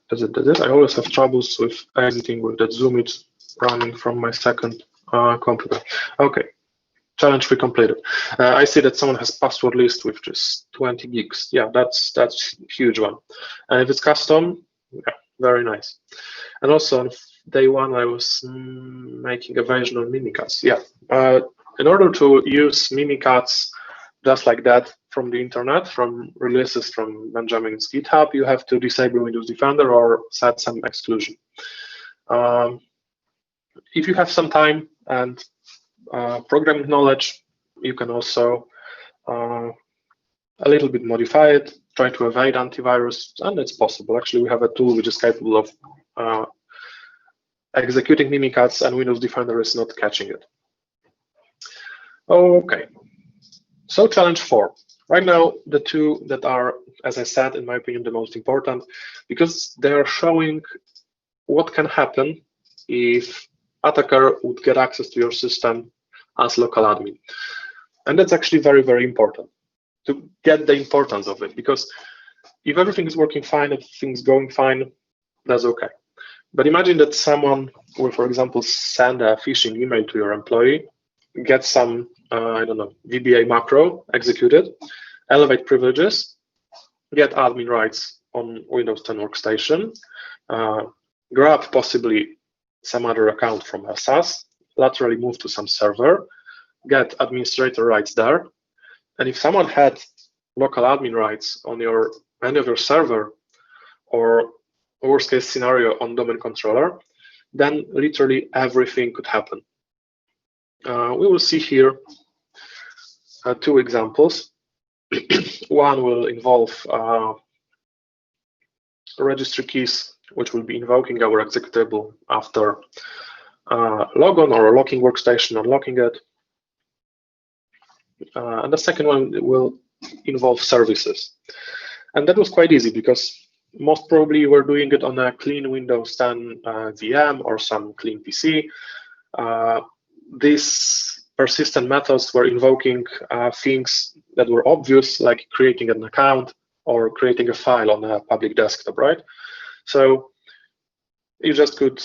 That's it. I always have troubles with editing with that Zoom. It's running from my second computer. Okay, challenge we completed. I see that someone has password list with just 20 gigs. Yeah, that's a huge one. And if it's custom, yeah, very nice. And also on day one, I was making a version of Mimikatz. Yeah, in order to use Mimikatz just like that from the internet, from releases from Benjamin's GitHub, you have to disable Windows Defender or set some exclusion. If you have some time and programming knowledge, you can also a little bit modify it, try to evade antivirus, and it's possible. Actually, we have a tool which is capable of executing Mimikatz, and Windows Defender is not catching it. Okay, so challenge 4. Right now, the two that are, as I said, in my opinion, the most important, because they are showing what can happen if attacker would get access to your system as local admin. And that's actually very, very important to get the importance of it, because if everything is working fine, if things going fine, that's okay. But imagine that someone will, for example, send a phishing email to your employee, get some, I don't know, VBA macro executed, elevate privileges, get admin rights on Windows 10 workstation, grab possibly some other account from a SaaS, laterally move to some server, get administrator rights there. And if someone had local admin rights on any of your server, or worst case scenario on domain controller, then literally everything could happen. We will see here two examples. One will involve registry keys, which will be invoking our executable after logon or locking workstation, unlocking it. And the second one will involve services. And that was quite easy because most probably you were doing it on a clean Windows 10 VM or some clean PC. These persistent methods were invoking things that were obvious, like creating an account or creating a file on a public desktop, right? So you just could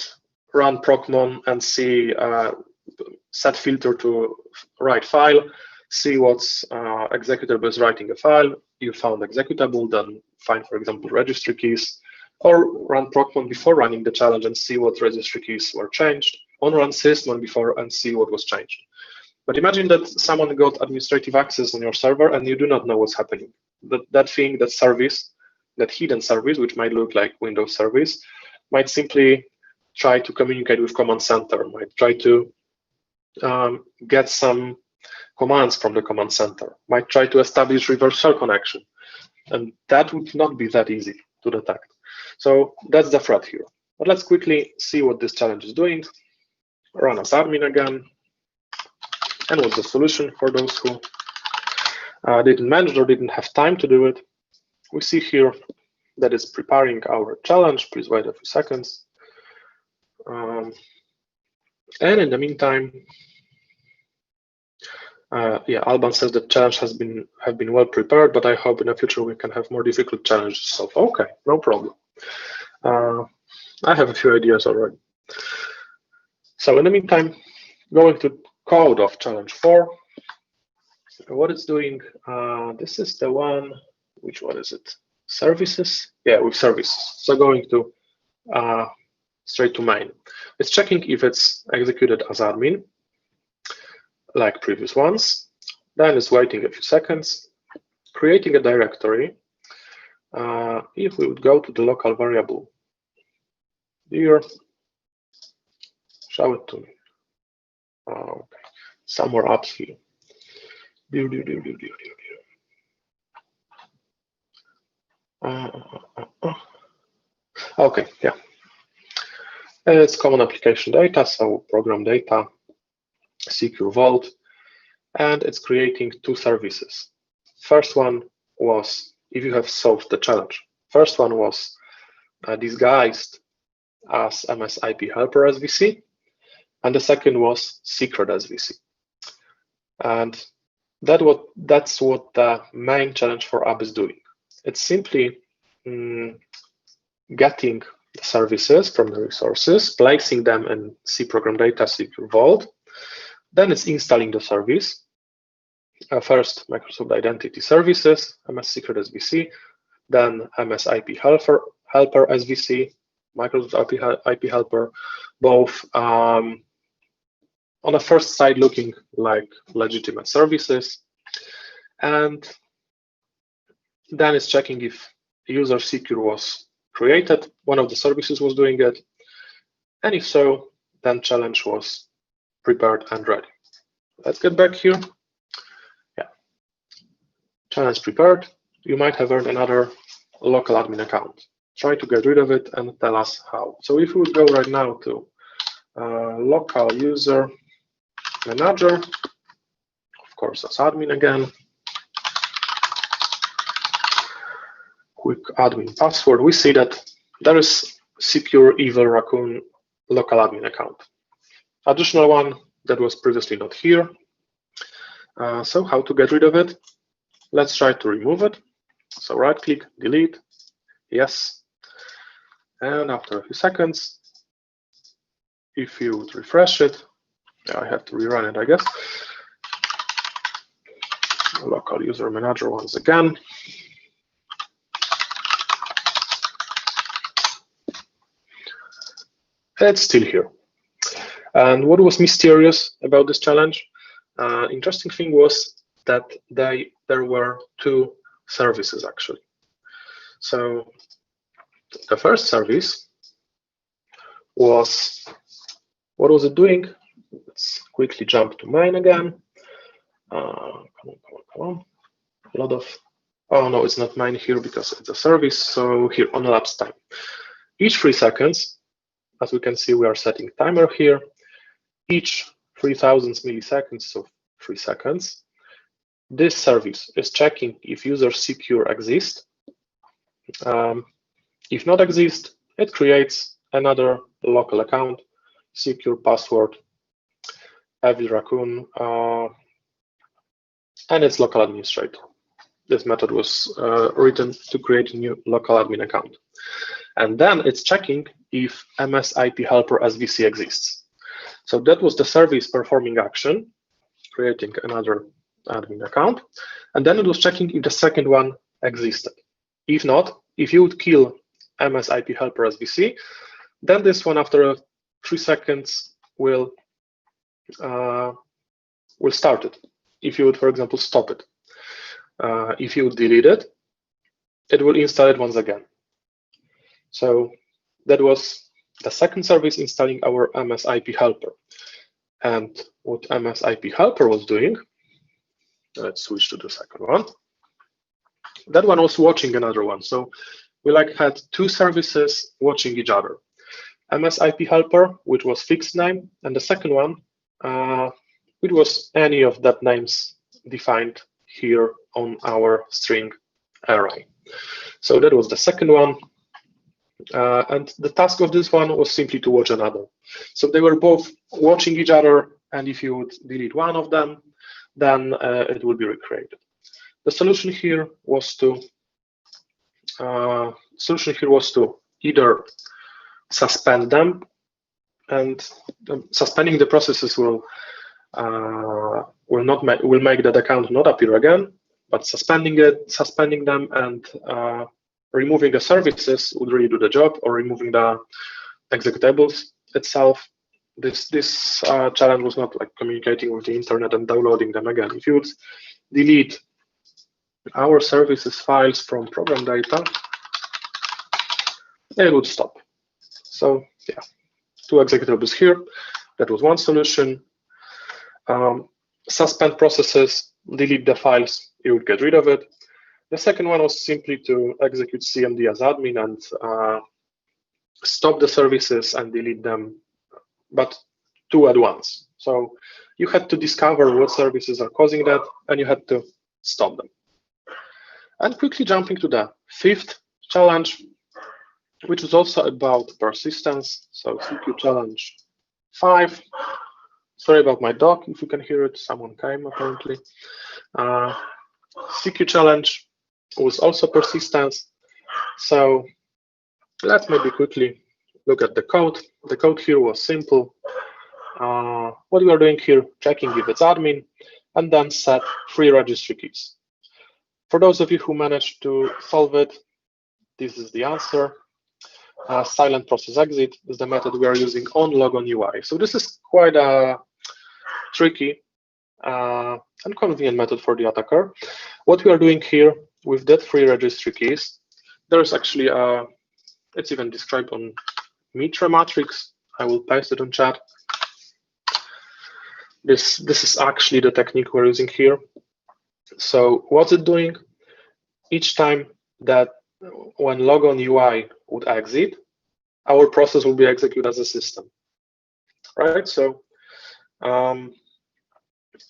run procmon and see, set filter to write file, see what's executable is writing a file. You found executable, then find, for example, registry keys, or run procmon before running the challenge and see what registry keys were changed, or run sysmon before and see what was changed. But imagine that someone got administrative access on your server and you do not know what's happening. That thing, that service, that hidden service, which might look like Windows service, might simply try to communicate with command center, might try to get some commands from the command center, might try to establish reverse shell connection. And that would not be that easy to detect. So that's the threat here. But let's quickly see what this challenge is doing. Run as admin again. And what's the solution for those who didn't manage or didn't have time to do it? We see here that it's preparing our challenge. Please wait a few seconds. And in the meantime, yeah, Alban says the challenge have been well prepared, but I hope in the future we can have more difficult challenges. So okay, no problem. I have a few ideas already. So in the meantime, going to code of challenge 4. What it's doing, this is the one, which one is it? Services? Yeah, with services. So going to straight to main. It's checking if it's executed as admin, like previous ones. Then it's waiting a few seconds, creating a directory. If we would go to the local variable here, show it to me. Okay, somewhere up here. Okay, yeah. It's common application data, so program data, CQURE Vault, and it's creating two services. First one was if you have solved the challenge. First one was disguised as MS IP helper SVC, and the second was secret SVC. And that's what the main challenge for app is doing. It's simply getting the services from the resources, placing them in C program data secure vault. Then it's installing the service. First, Microsoft Identity Services, MS Secret SVC, then MS IP Helper SVC, Microsoft IP Helper, both on the first side looking like legitimate services. And then it's checking if user CQURE was created, one of the services was doing it, and if so, then challenge was prepared and ready. Let's get back here. Yeah, challenge prepared. You might have earned another local admin account. Try to get rid of it and tell us how. So if we would go right now to local user manager, of course as admin again, quick admin password, we see that there is CQURE Evil Raccoon local admin account. Additional one that was previously not here. So how to get rid of it? Let's try to remove it. So right click, delete, yes. And after a few seconds, if you would refresh it, I have to rerun it, I guess. Local user manager once again. It's still here. And what was mysterious about this challenge? Interesting thing was that there were two services actually. So the first service was, what was it doing? Let's quickly jump to main again. Come on. A lot of, oh no, it's not mine here because it's a service. So here on elapsed time. Each 3 seconds, as we can see, we are setting timer here. Each 3000 milliseconds, so 3 seconds, this service is checking if user CQURE exists. If not exist, it creates another local account, CQURE password, Evil Raccoon, and its local administrator. This method was written to create a new local admin account. And then it's checking if MS IP Helper SVC exists. So that was the service performing action, creating another admin account. And then it was checking if the second one existed. If not, if you would kill MS IP Helper SVC, then this one after 3 seconds will start it. If you would, for example, stop it. If you would delete it, it will install it once again. So that was the second service installing our MS IP Helper. And what MS IP Helper was doing, let's switch to the second one. That one was watching another one. So we had 2 services watching each other. MS IP Helper, which was fixed name, and the second one, which was any of that names defined here on our string array. So that was the second one. And the task of this one was simply to watch another. So they were both watching each other, and if you would delete one of them, then it will be recreated. The solution here was to either suspend them, and suspending the processes will make that account not appear again, but suspending them and removing the services would really do the job, or removing the executables itself. This challenge was not like communicating with the internet and downloading them again. If you would delete our services files from program data, it would stop. So yeah, 2 executables here. That was one solution. Suspend processes, delete the files, you would get rid of it. The second one was simply to execute CMD as admin and stop the services and delete them, but 2 at once. So you had to discover what services are causing that, and you had to stop them. And quickly jumping to the 5th challenge, which is also about persistence. So CQ challenge 5. Sorry about my dog, if you can hear it, someone came apparently. CQ challenge was also persistence. So let's maybe quickly look at the code. The code here was simple. What we are doing here, checking if it's admin, and then set 3 registry keys. For those of you who managed to solve it, this is the answer. Silent process exit is the method we are using on logon UI. So this is quite a tricky and convenient method for the attacker. What we are doing here with that 3 registry keys, there's actually it's even described on Mitre matrix. I will paste it on chat. This is actually the technique we're using here. So what's it doing? Each time that when logon UI would exit, our process will be executed as a system, right? So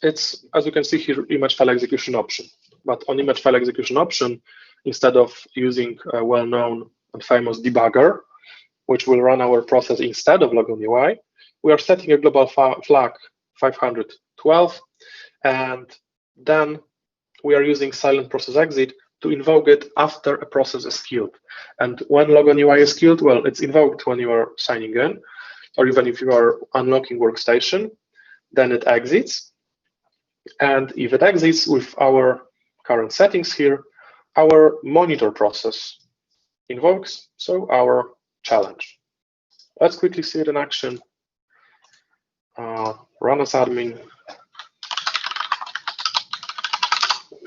it's, as you can see here, image file execution option. But on image file execution option, instead of using a well-known and famous debugger, which will run our process instead of logon UI, we are setting a global flag 512, and then we are using silent process exit to invoke it after a process is killed. And when logon UI is killed, well, it's invoked when you are signing in, or even if you are unlocking workstation, then it exits. And if it exits with our current settings here, our monitor process invokes, so our challenge. Let's quickly see it in action. Run as admin,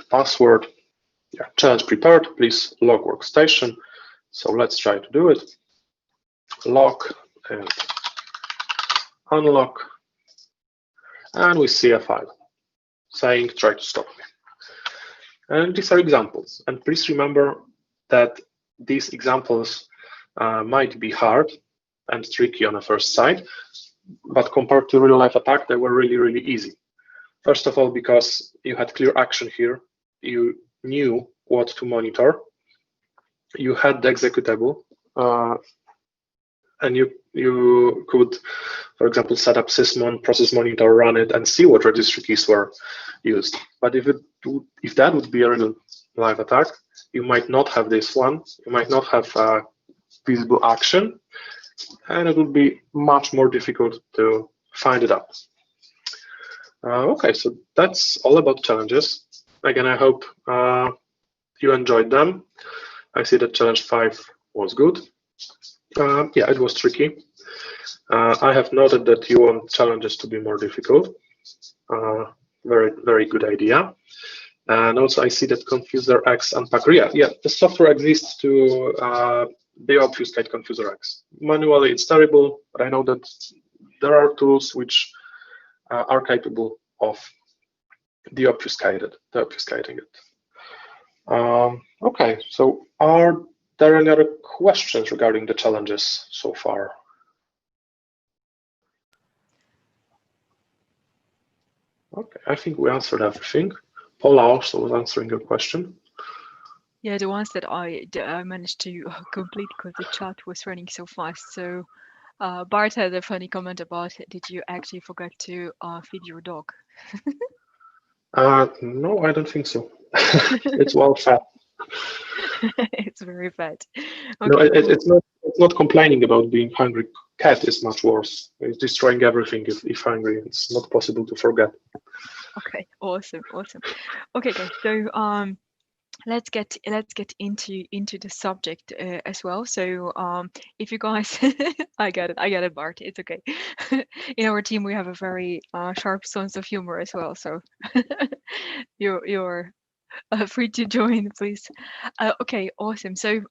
password, yeah, challenge prepared, please log workstation. So let's try to do it. Lock and unlock, and we see a file saying try to stop me. And these are examples. And please remember that these examples might be hard and tricky on the first sight, but compared to real life attack, they were really, really easy. First of all, because you had clear action here, you knew what to monitor, you had the executable, and you could, for example, set up sysmon, process monitor, run it, and see what registry keys were used. But if that would be a real live attack, you might not have this one. You might not have visible action, and it would be much more difficult to find it out. Okay, so that's all about challenges. Again, I hope you enjoyed them. I see that challenge 5 was good. Yeah, it was tricky. I have noted that you want challenges to be more difficult. Very, very good idea. And also, I see that Confuser X and Packer. Yeah, the software exists to deobfuscate Confuser X. Manually, it's terrible, but I know that there are tools which are capable of deobfuscating it. Okay, so are there any other questions regarding the challenges so far? Okay, I think we answered everything. Paula also was answering your question. Yeah, the ones that I managed to complete because the chat was running so fast. So Bart had a funny comment about, did you actually forget to feed your dog? No, I don't think so. It's well fed. It's very fat. Okay, no, cool. it's not complaining about being hungry. Cat is much worse. It's destroying everything if hungry. It's not possible to forget. Okay, awesome. Okay, guys. So let's get into the subject as well. So if you guys, I got it, Bart. It's okay. In our team, we have a very sharp sense of humor as well. So you're free to join, please. Okay, awesome. So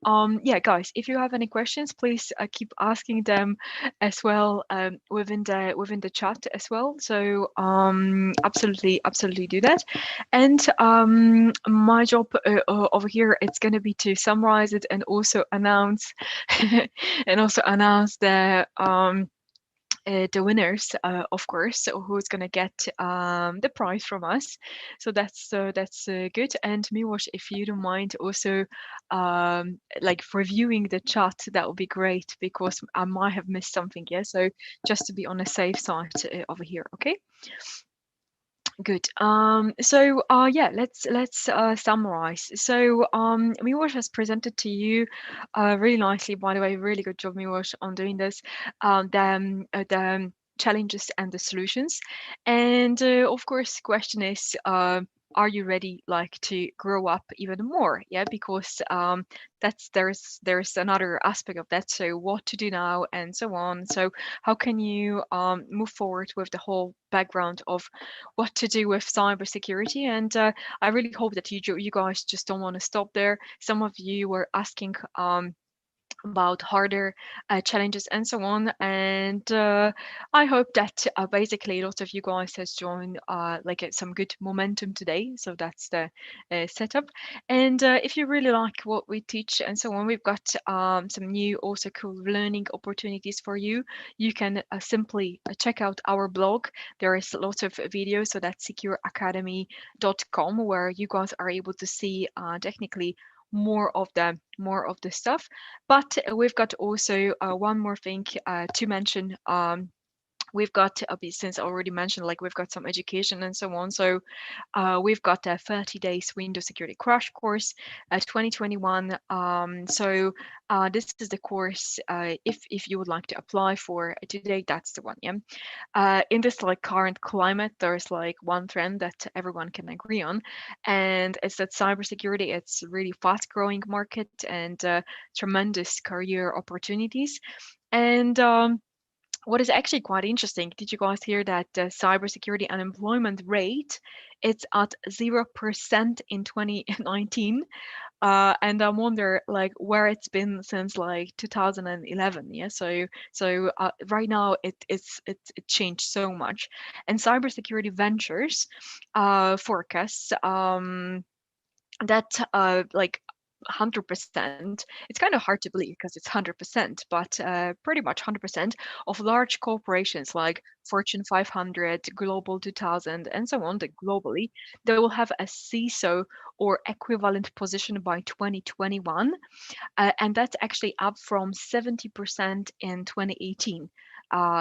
yeah, guys, if you have any questions, please keep asking them as well within the chat as well. So absolutely do that. And my job over here, it's going to be to summarize it and also announce the the winners, of course, so who's going to get the prize from us. So that's good. And Miłosz, if you don't mind also like reviewing the chat, that would be great, because I might have missed something. Yeah, so just to be on a safe side over here. Okay. Good. So yeah, let's summarize. So Miłosz has presented to you really nicely, by the way. Really good job, Miłosz, on doing this. The challenges and the solutions, and of course, question is, are you ready, like, to grow up even more? Yeah, because there's another aspect of that. So what to do now, and so on. So how can you move forward with the whole background of what to do with cybersecurity? And I really hope that you guys just don't want to stop there. Some of you were asking about harder challenges and so on, and I hope that basically a lot of you guys has joined like some good momentum today. So that's the setup. And if you really like what we teach and so on, we've got some new also cool learning opportunities for you. You can simply check out our blog. There is a lot of videos, so that's CQUREacademy.com, where you guys are able to see technically more of the stuff. But we've got also one more thing to mention. We've got, since I already mentioned, like, we've got some education and so on. So we've got a 30 days Windows security crash course 2021. So this is the course, if you would like to apply for today, that's the one. Yeah. In this like current climate, there's like one trend that everyone can agree on, and it's that cybersecurity, it's a really fast growing market, and tremendous career opportunities. And what is actually quite interesting, did you guys hear that the cybersecurity unemployment rate, it's at 0% in 2019? And I wonder, like, where it's been since like 2011. Yeah, so right now it changed so much. And cybersecurity ventures forecasts that like 100%. It's kind of hard to believe because it's 100%, but pretty much 100% of large corporations like Fortune 500, Global 2000, and so on, globally, they will have a CISO or equivalent position by 2021, and that's actually up from 70% in 2018.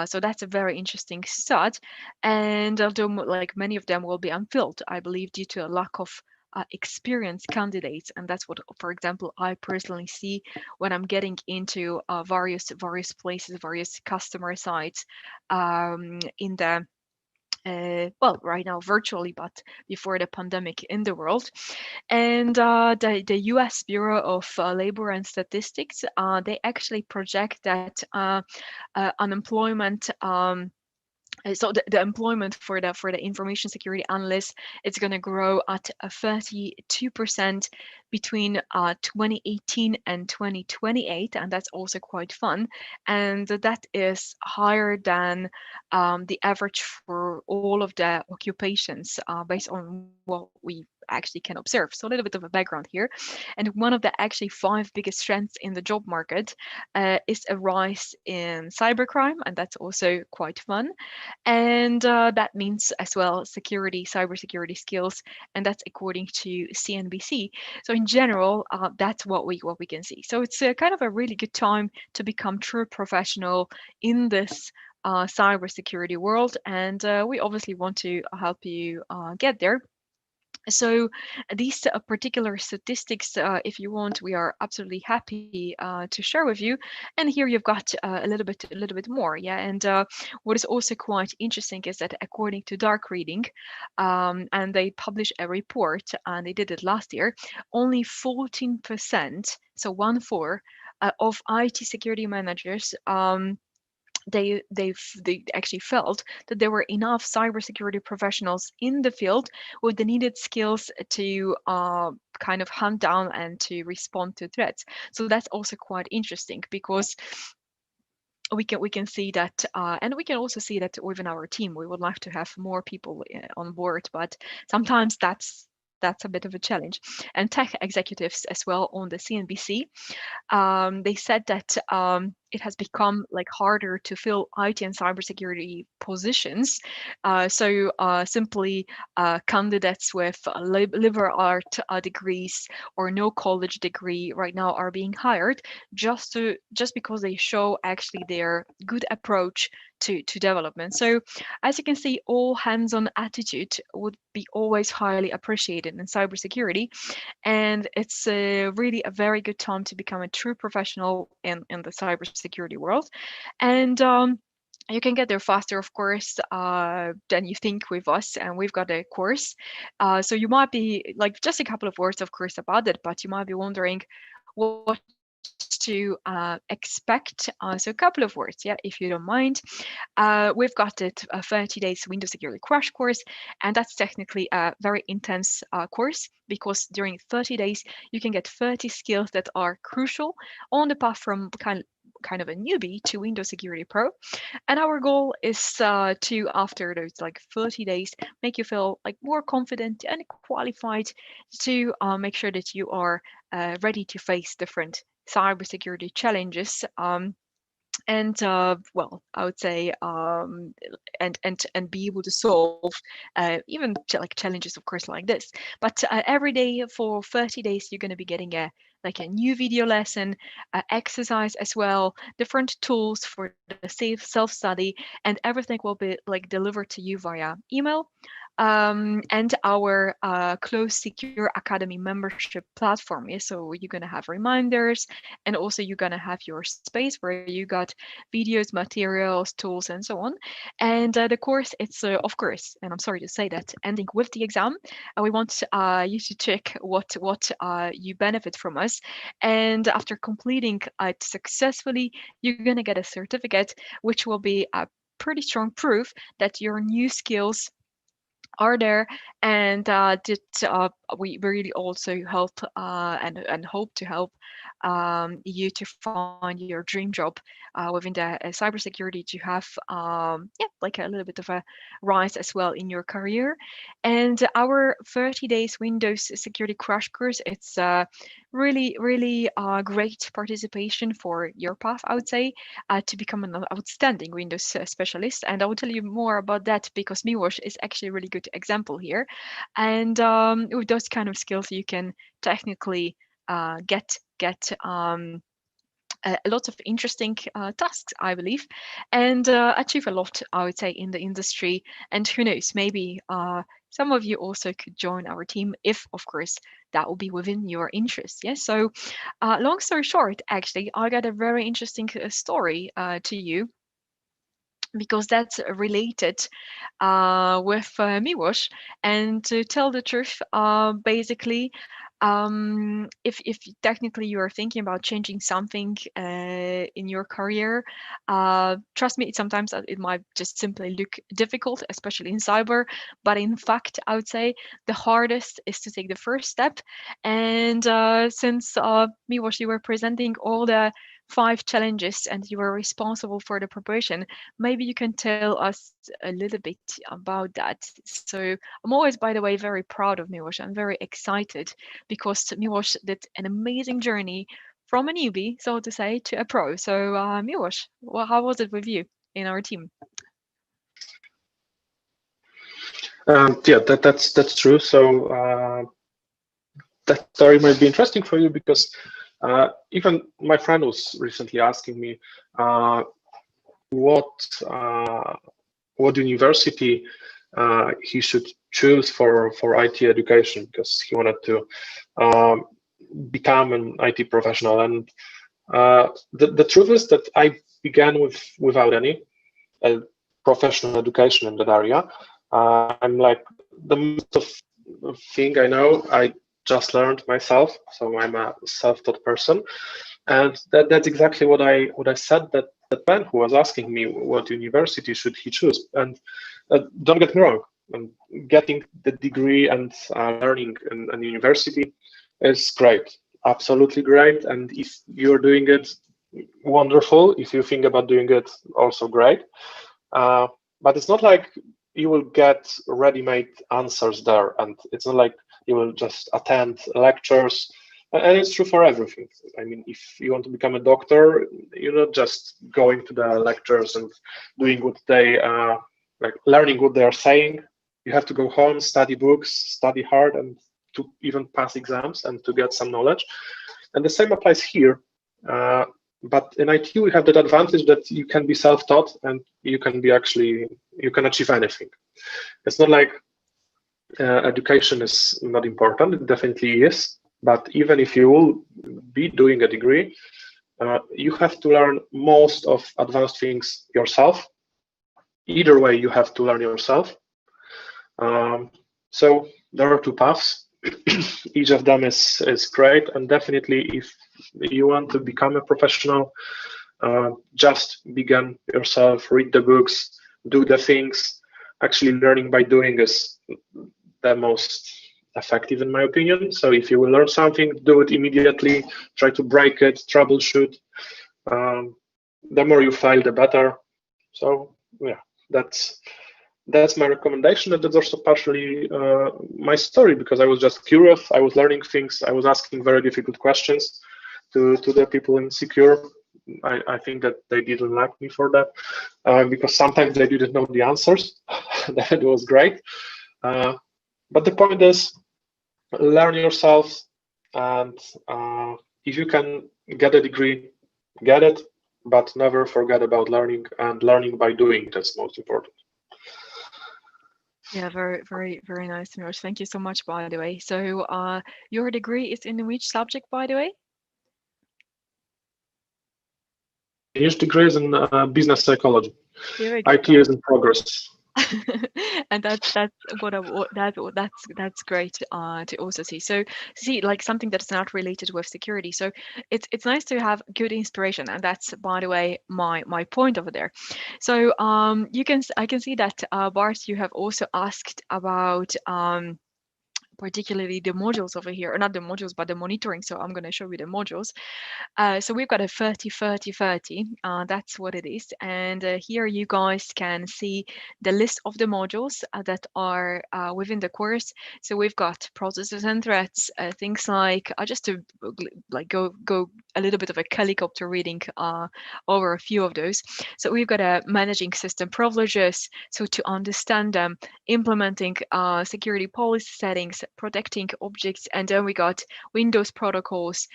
So that's a very interesting stat, and although like many of them will be unfilled, I believe, due to a lack of experienced candidates. And that's what, for example, I personally see when I'm getting into various places, various customer sites in the well, right now virtually, but before the pandemic in the world. And the US Bureau of Labor and Statistics, they actually project that unemployment, so the employment for the information security analysts, it's going to grow at 32% between 2018 and 2028, and that's also quite fun. And that is higher than the average for all of the occupations based on what we actually can observe. So a little bit of a background here. And one of the actually 5 biggest trends in the job market is a rise in cybercrime, and that's also quite fun. And that means as well cybersecurity skills, and that's according to CNBC. So in general, that's what we can see. So it's kind of a really good time to become true professional in this cybersecurity world, and we obviously want to help you get there. So these particular statistics, if you want, we are absolutely happy to share with you. And here you've got a little bit more, yeah. And what is also quite interesting is that according to Dark Reading, and they published a report, and they did it last year, only 14%, so 1/4, of IT security managers. They actually felt that there were enough cybersecurity professionals in the field with the needed skills to kind of hunt down and to respond to threats. So that's also quite interesting, because we can see that, and we can also see that within our team, we would like to have more people on board, but sometimes that's a bit of a challenge. And tech executives as well on the CNBC, they said that it has become like harder to fill IT and cybersecurity positions. So simply candidates with liberal art degrees or no college degree right now are being hired just because they show actually their good approach to development. So as you can see, all hands-on attitude would be always highly appreciated in cybersecurity, and it's really a very good time to become a true professional in the cybersecurity world. And you can get there faster, of course, than you think with us, and we've got a course. So you might be like, just a couple of words, of course, about it, but you might be wondering what to expect. So a couple of words, yeah, if you don't mind. We've got it a 30 days Windows Security Crash Course, and that's technically a very intense course, because during 30 days you can get 30 skills that are crucial on the path from kind of a newbie to Windows Security Pro. And our goal is to, after those like 30 days, make you feel like more confident and qualified to make sure that you are ready to face different cybersecurity challenges. And well, I would say and be able to solve even like challenges, of course, like this. But every day for 30 days, you're going to be getting a new video lesson, exercise as well, different tools for the safe self-study, and everything will be like delivered to you via email. And our closed secure academy membership platform. Yeah, so you're going to have reminders, and also you're going to have your space where you got videos, materials, tools, and so on. And the course, it's of course, and I'm sorry to say that, ending with the exam. We want you to check what you benefit from us, and after completing it successfully, you're going to get a certificate, which will be a pretty strong proof that your new skills are there, and that we really also help and hope to help you to find your dream job within the cybersecurity, to have yeah, like a little bit of a rise as well in your career. And our 30 days Windows Security Crash Course, it's really great participation for your path, I would say, to become an outstanding Windows specialist. And I will tell you more about that, because Miłosz is actually a really good example here. And with those kind of skills, you can technically get a lot of interesting tasks, I believe, and achieve a lot, I would say, in the industry. And who knows, maybe some of you also could join our team if, of course, that will be within your interest. Yes. So long story short, actually, I got a very interesting story to you, because that's related with Miłosz. And to tell the truth, basically, if technically you are thinking about changing something in your career, trust me, sometimes it might just simply look difficult, especially in cyber. But in fact, I would say the hardest is to take the first step. And since Miłosz, you were presenting all the 5 challenges and you were responsible for the preparation, maybe you can tell us a little bit about that. So I'm always, by the way, very proud of Miłosz. I'm very excited, because Miłosz did an amazing journey from a newbie, so to say, to a pro. So Miłosz, well, how was it with you in our team? Yeah, that's true. So that story might be interesting for you, because even my friend was recently asking me what university he should choose for IT education, because he wanted to become an IT professional. And the truth is that I began without any professional education in that area. I'm like, the most of thing I know, I just learned myself. So I'm a self-taught person, and that's exactly what I said. That man who was asking me what university should he choose, and don't get me wrong, getting the degree and learning in a university is great, absolutely great. And if you're doing it, wonderful. If you think about doing it, also great. But it's not like you will get ready-made answers there, and it's not like you will just attend lectures And it's true for everything. I mean, if you want to become a doctor, you're not just going to the lectures and doing what they like learning what they are saying. You have to go home, study books, study hard, and to even pass exams and to get some knowledge. And the same applies here. But in IT, we have that advantage that you can be self-taught and you can achieve anything. It's not like education is not important. It definitely is. But even if you will be doing a degree, you have to learn most of advanced things yourself. Either way, you have to learn yourself. So there are two paths. Each of them is great, and definitely if you want to become a professional, just begin yourself, read the books, do the things. Actually, learning by doing is the most effective in my opinion. So if you will learn something, do it immediately, try to break it, troubleshoot. The more you fail, the better. So yeah, that's my recommendation, and that's also partially my story, because I was just curious. I was learning things. I was asking very difficult questions to the people in CQURE. I think that they didn't like me for that, because sometimes they didn't know the answers. That was great. But the point is, learn yourself, and if you can get a degree, get it, but never forget about learning, and learning by doing. That's most important. Yeah, very, very, very nice, Miłosz. Thank you so much, by the way. So your degree is in which subject, by the way? His degree is in business psychology. IT is in progress. And that's great to also see. So see, like something that's not related with security. So it's nice to have good inspiration, and that's, by the way, my point over there. So I can see that Bart, you have also asked about particularly the modules over here, or not the modules, but the monitoring. So I'm going to show you the modules. So we've got a 30, 30, 30. That's what it is. And here you guys can see the list of the modules that are within the course. So we've got processes and threats, things like, just to like go a little bit of a helicopter reading over a few of those. So we've got a managing system privileges. So to understand them, implementing security policy settings, protecting objects, and then we got Windows protocols,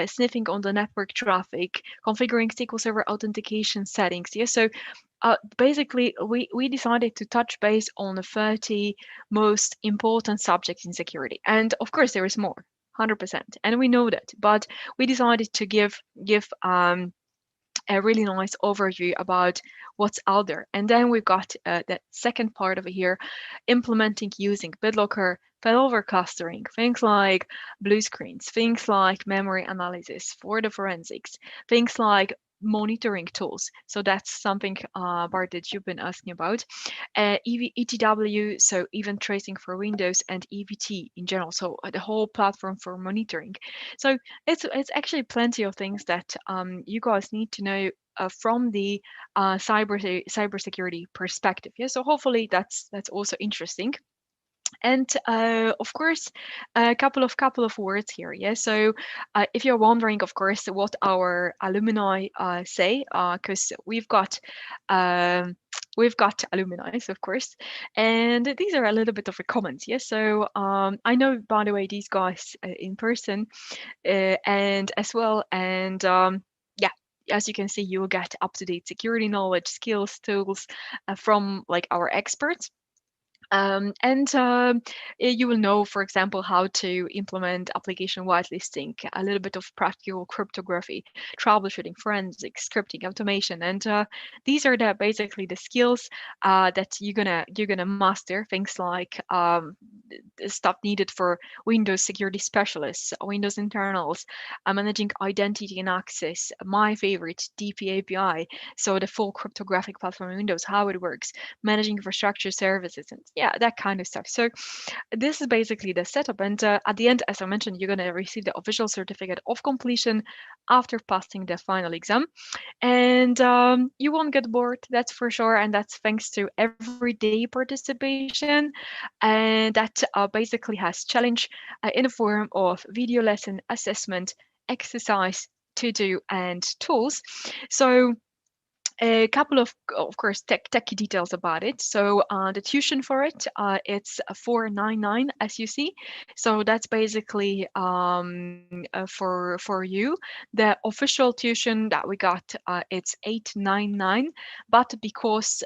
sniffing on the network traffic, configuring SQL Server authentication settings. Yeah, so basically we decided to touch base on the 30 most important subjects in security, and of course there is more, 100%, and we know that, but we decided to give a really nice overview about what's out there. And then we've got that second part over here, implementing using BitLocker, failover clustering, things like blue screens, things like memory analysis for the forensics, things like monitoring tools. So that's something, Bart, that you've been asking about. ETW, so event tracing for Windows, and EVT in general. So the whole platform for monitoring. So it's actually plenty of things that you guys need to know from the cybersecurity perspective. Yeah, so hopefully that's also interesting. And of course, a couple of words here. Yeah, so if you're wondering, of course, what our alumni say, because we've got alumni, of course, and these are a little bit of a comments. Yeah, so I know, by the way, these guys in person, and as well, and yeah. As you can see, you will get up-to-date security knowledge, skills, tools from like our experts. You will know, for example, how to implement application whitelisting, a little bit of practical cryptography, troubleshooting, forensics, scripting, automation, and these are basically the skills that you're gonna master. Things like stuff needed for Windows security specialists, Windows internals, managing identity and access. My favorite, DP API, so the full cryptographic platform in Windows, how it works, managing infrastructure services, and yeah, that kind of stuff. So this is basically the setup, and at the end, as I mentioned, you're going to receive the official certificate of completion after passing the final exam. And you won't get bored, that's for sure, and that's thanks to everyday participation, and that basically has challenge in the form of video lesson, assessment, exercise to do, and tools. So a couple of course, techie details about it. So the tuition for it, it's $499, as you see. So that's basically for you. The official tuition that we got, it's $899. But because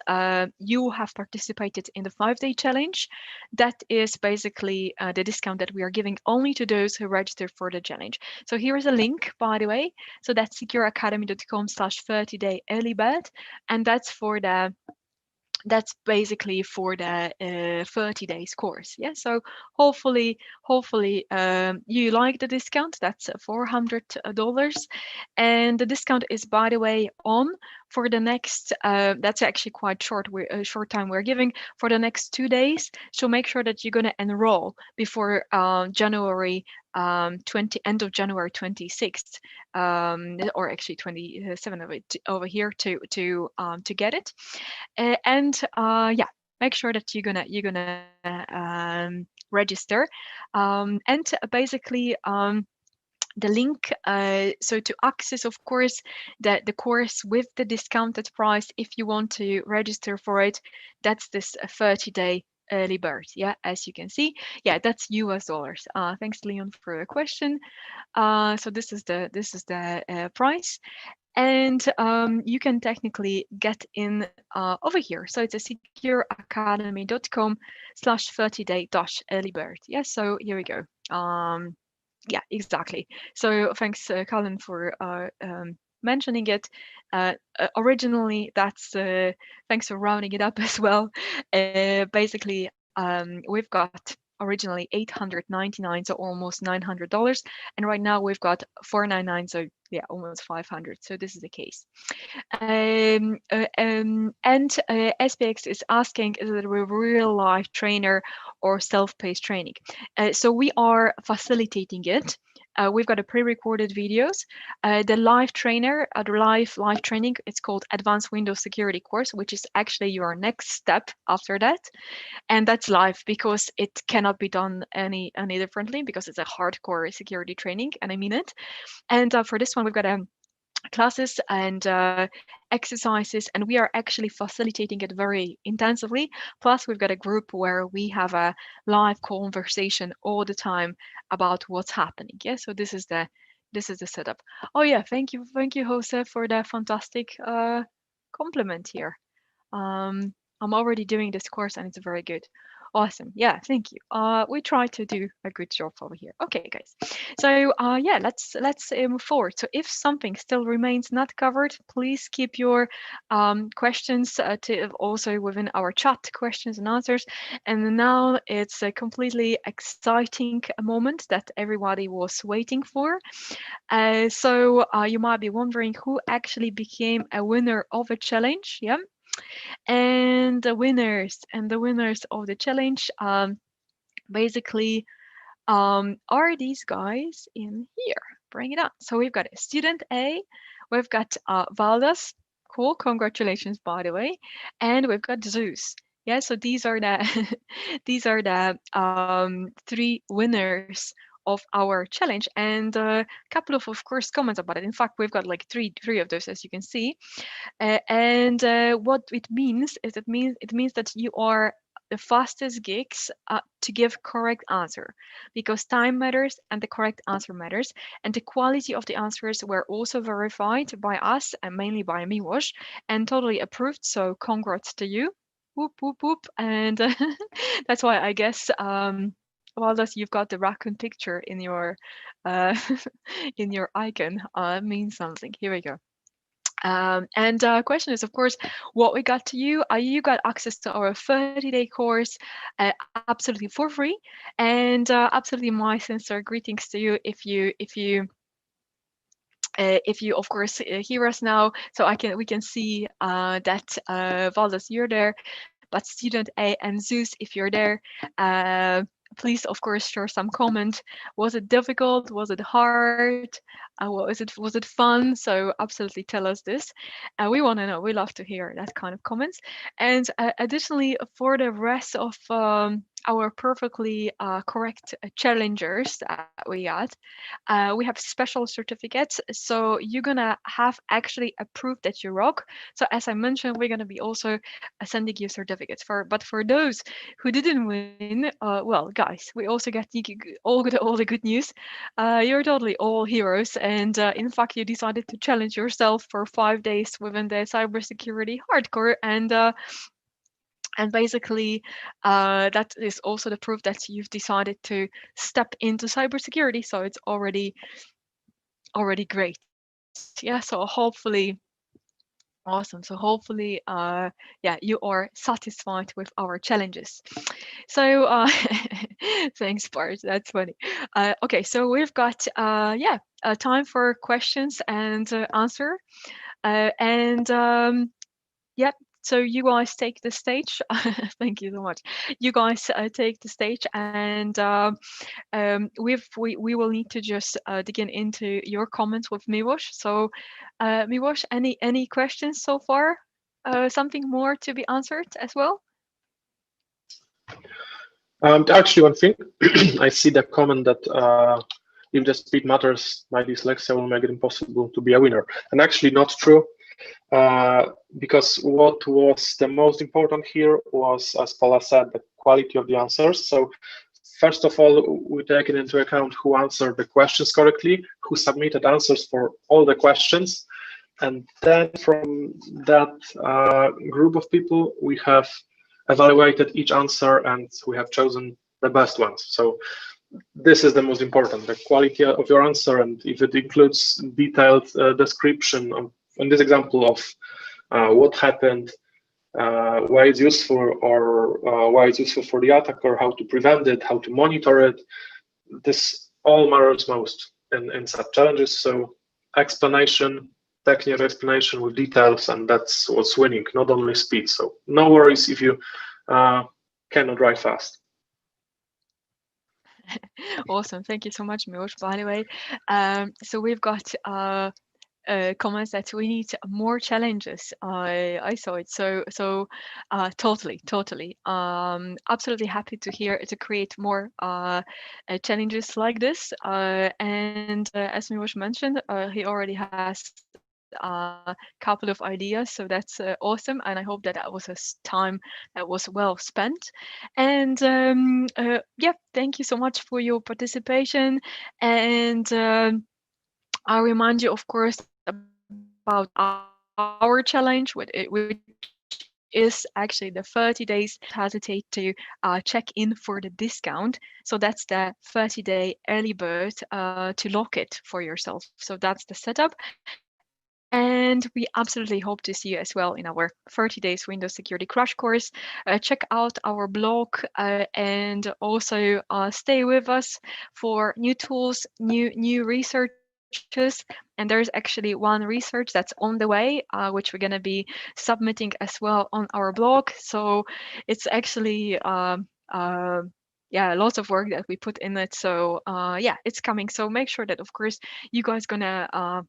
you have participated in the 5-day challenge, that is basically the discount that we are giving only to those who register for the challenge. So here is a link, by the way. So that's secureacademy.com/30-day early bird, and that's basically for the 30 days course. Yeah, so hopefully you like the discount. That's $400, and the discount is, by the way, on for the next that's actually quite short time we're giving for the next 2 days. So make sure that you're going to enroll before January end of January 26th, or actually 27 of it over here to get it. And yeah, make sure that you're gonna register, and basically the link, so to access, of course, the course with the discounted price, if you want to register for it, that's this 30-day early bird. Yeah, as you can see, yeah, that's US dollars. Thanks, Leon, for the question. So this is the price, and you can technically get in over here. So it's a secureacademy.com/30-day-early bird. Yeah, so here we go. Yeah, exactly. So thanks, Colin, for mentioning it. Originally, that's thanks for rounding it up as well. Basically, we've got originally $899, so almost $900, and right now we've got $499, so yeah, almost 500. So this is the case. And SPX is asking, is it a real life trainer or self-paced training? So we are facilitating it. We've got a pre-recorded videos. The live trainer, the live training, it's called Advanced Windows Security course, which is actually your next step after that. And that's live because it cannot be done any differently, because it's a hardcore security training, and I mean it. And for this one, we've got classes and exercises, and we are actually facilitating it very intensively. Plus, we've got a group where we have a live conversation all the time about what's happening. Yeah, so this is the setup. Oh yeah, thank you, Jose, for the fantastic compliment here. I'm already doing this course and it's very good. Awesome. Yeah, thank you. We try to do a good job over here. Okay, guys. So yeah, let's move forward. So if something still remains not covered, please keep your questions to also within our chat, questions and answers. And now it's a completely exciting moment that everybody was waiting for. So you might be wondering who actually became a winner of a challenge. Yeah. And the winners of the challenge basically are these guys in here. Bring it up. So we've got student A, we've got Valdas. Cool, congratulations, by the way. And we've got Zeus. Yeah, so these are the these are the 3 winners of our challenge, and a couple of course comments about it. In fact, we've got like three of those, as you can see. And what it means is it means that you are the fastest geeks to give correct answer, because time matters and the correct answer matters, and the quality of the answers were also verified by us and mainly by Miłosz and totally approved. So congrats to you. Whoop whoop whoop. And that's why I guess Waldas, you've got the raccoon picture in your in your icon. Means something. Here we go. And question is, of course, what we got to you. You got access to our 30-day course absolutely for free, and absolutely my sincere greetings to you if you of course hear us now. So we can see that Valdas, you're there. But student A and Zeus, if you're there, please, of course, share some comment. Was it difficult? Was it hard? Was it fun? So absolutely tell us this. We want to know. We love to hear that kind of comments. And additionally, for the rest of our perfectly correct challengers that we got, we have special certificates. So you're gonna have actually a proof that you rock. So as I mentioned, we're gonna be also sending you certificates but for those who didn't win, well, guys, we also got all the good news. You're totally all heroes, and in fact, you decided to challenge yourself for 5 days within the cybersecurity hardcore, and basically, that is also the proof that you've decided to step into cybersecurity. So it's already great. Yeah. So hopefully. Awesome. So hopefully, yeah, you are satisfied with our challenges. So thanks, Bart. That's funny. Okay, so we've got yeah, time for questions and answer. And yep. So you guys take the stage. Thank you so much. You guys take the stage, and we will need to just dig into your comments with Miłosz. So, Miłosz, any questions so far? Something more to be answered as well? Actually, one thing, I see the comment that if the speed matters, my dyslexia will make it impossible to be a winner. And actually not true, because what was the most important here was, as Paula said, the quality of the answers. So first of all, we take into account who answered the questions correctly, who submitted answers for all the questions. And then from that group of people, we have evaluated each answer and we have chosen the best ones. So this is the most important, the quality of your answer, and if it includes detailed description of, in this example, of what happened, why it's useful, or why it's useful for the attacker, how to prevent it, how to monitor it, this all matters most in such challenges. So explanation, technical explanation with details, and that's what's winning, not only speed. So no worries if you cannot write fast. Awesome. Thank you so much, Miłosz, by the way. So we've got comments that we need more challenges. I saw it. So totally. Absolutely happy to hear to create more challenges like this. And as Miłosz mentioned, he already has a couple of ideas, so that's awesome, and I hope that that was a time that was well spent. And yeah, thank you so much for your participation. And I'll remind you, of course, about our challenge, which is actually the 30 days. Hesitate to check in for the discount. So that's the 30-day early bird to lock it for yourself. So that's the setup. And we absolutely hope to see you as well in our 30 days Windows Security Crash Course. Check out our blog and also stay with us for new tools, new researches. And there's actually one research that's on the way, which we're going to be submitting as well on our blog. So it's actually yeah, lots of work that we put in it. So yeah, it's coming. So make sure that, of course, you guys gonna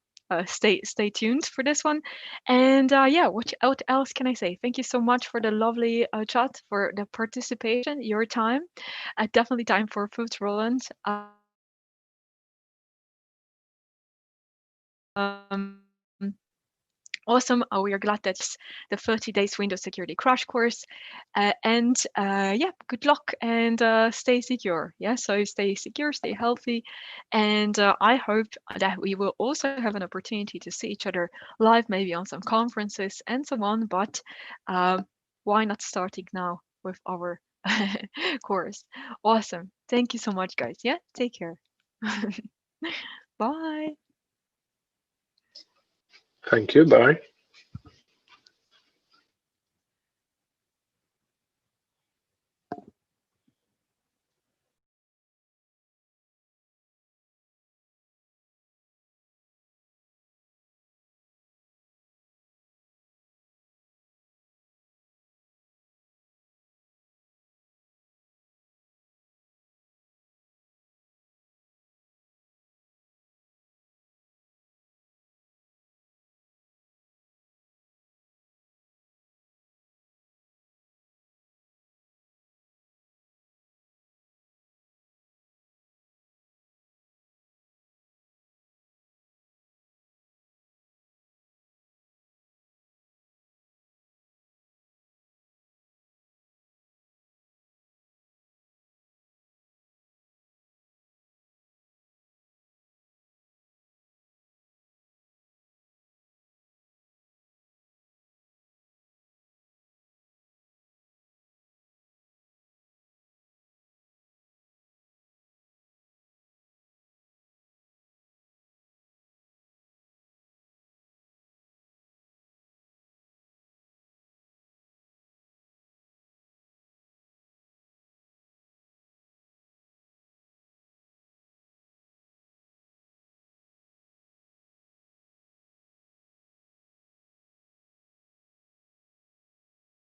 stay tuned for this one. And yeah, what else can I say? Thank you so much for the lovely chat, for the participation, your time. Definitely time for food, Roland. Awesome. We are glad that's the 30 days Windows Security Crash Course. And yeah, good luck and stay secure. Yeah, so stay secure, stay healthy. And I hope that we will also have an opportunity to see each other live, maybe on some conferences and so on. But why not starting now with our course? Awesome. Thank you so much, guys. Yeah, take care. Bye. Thank you. Bye.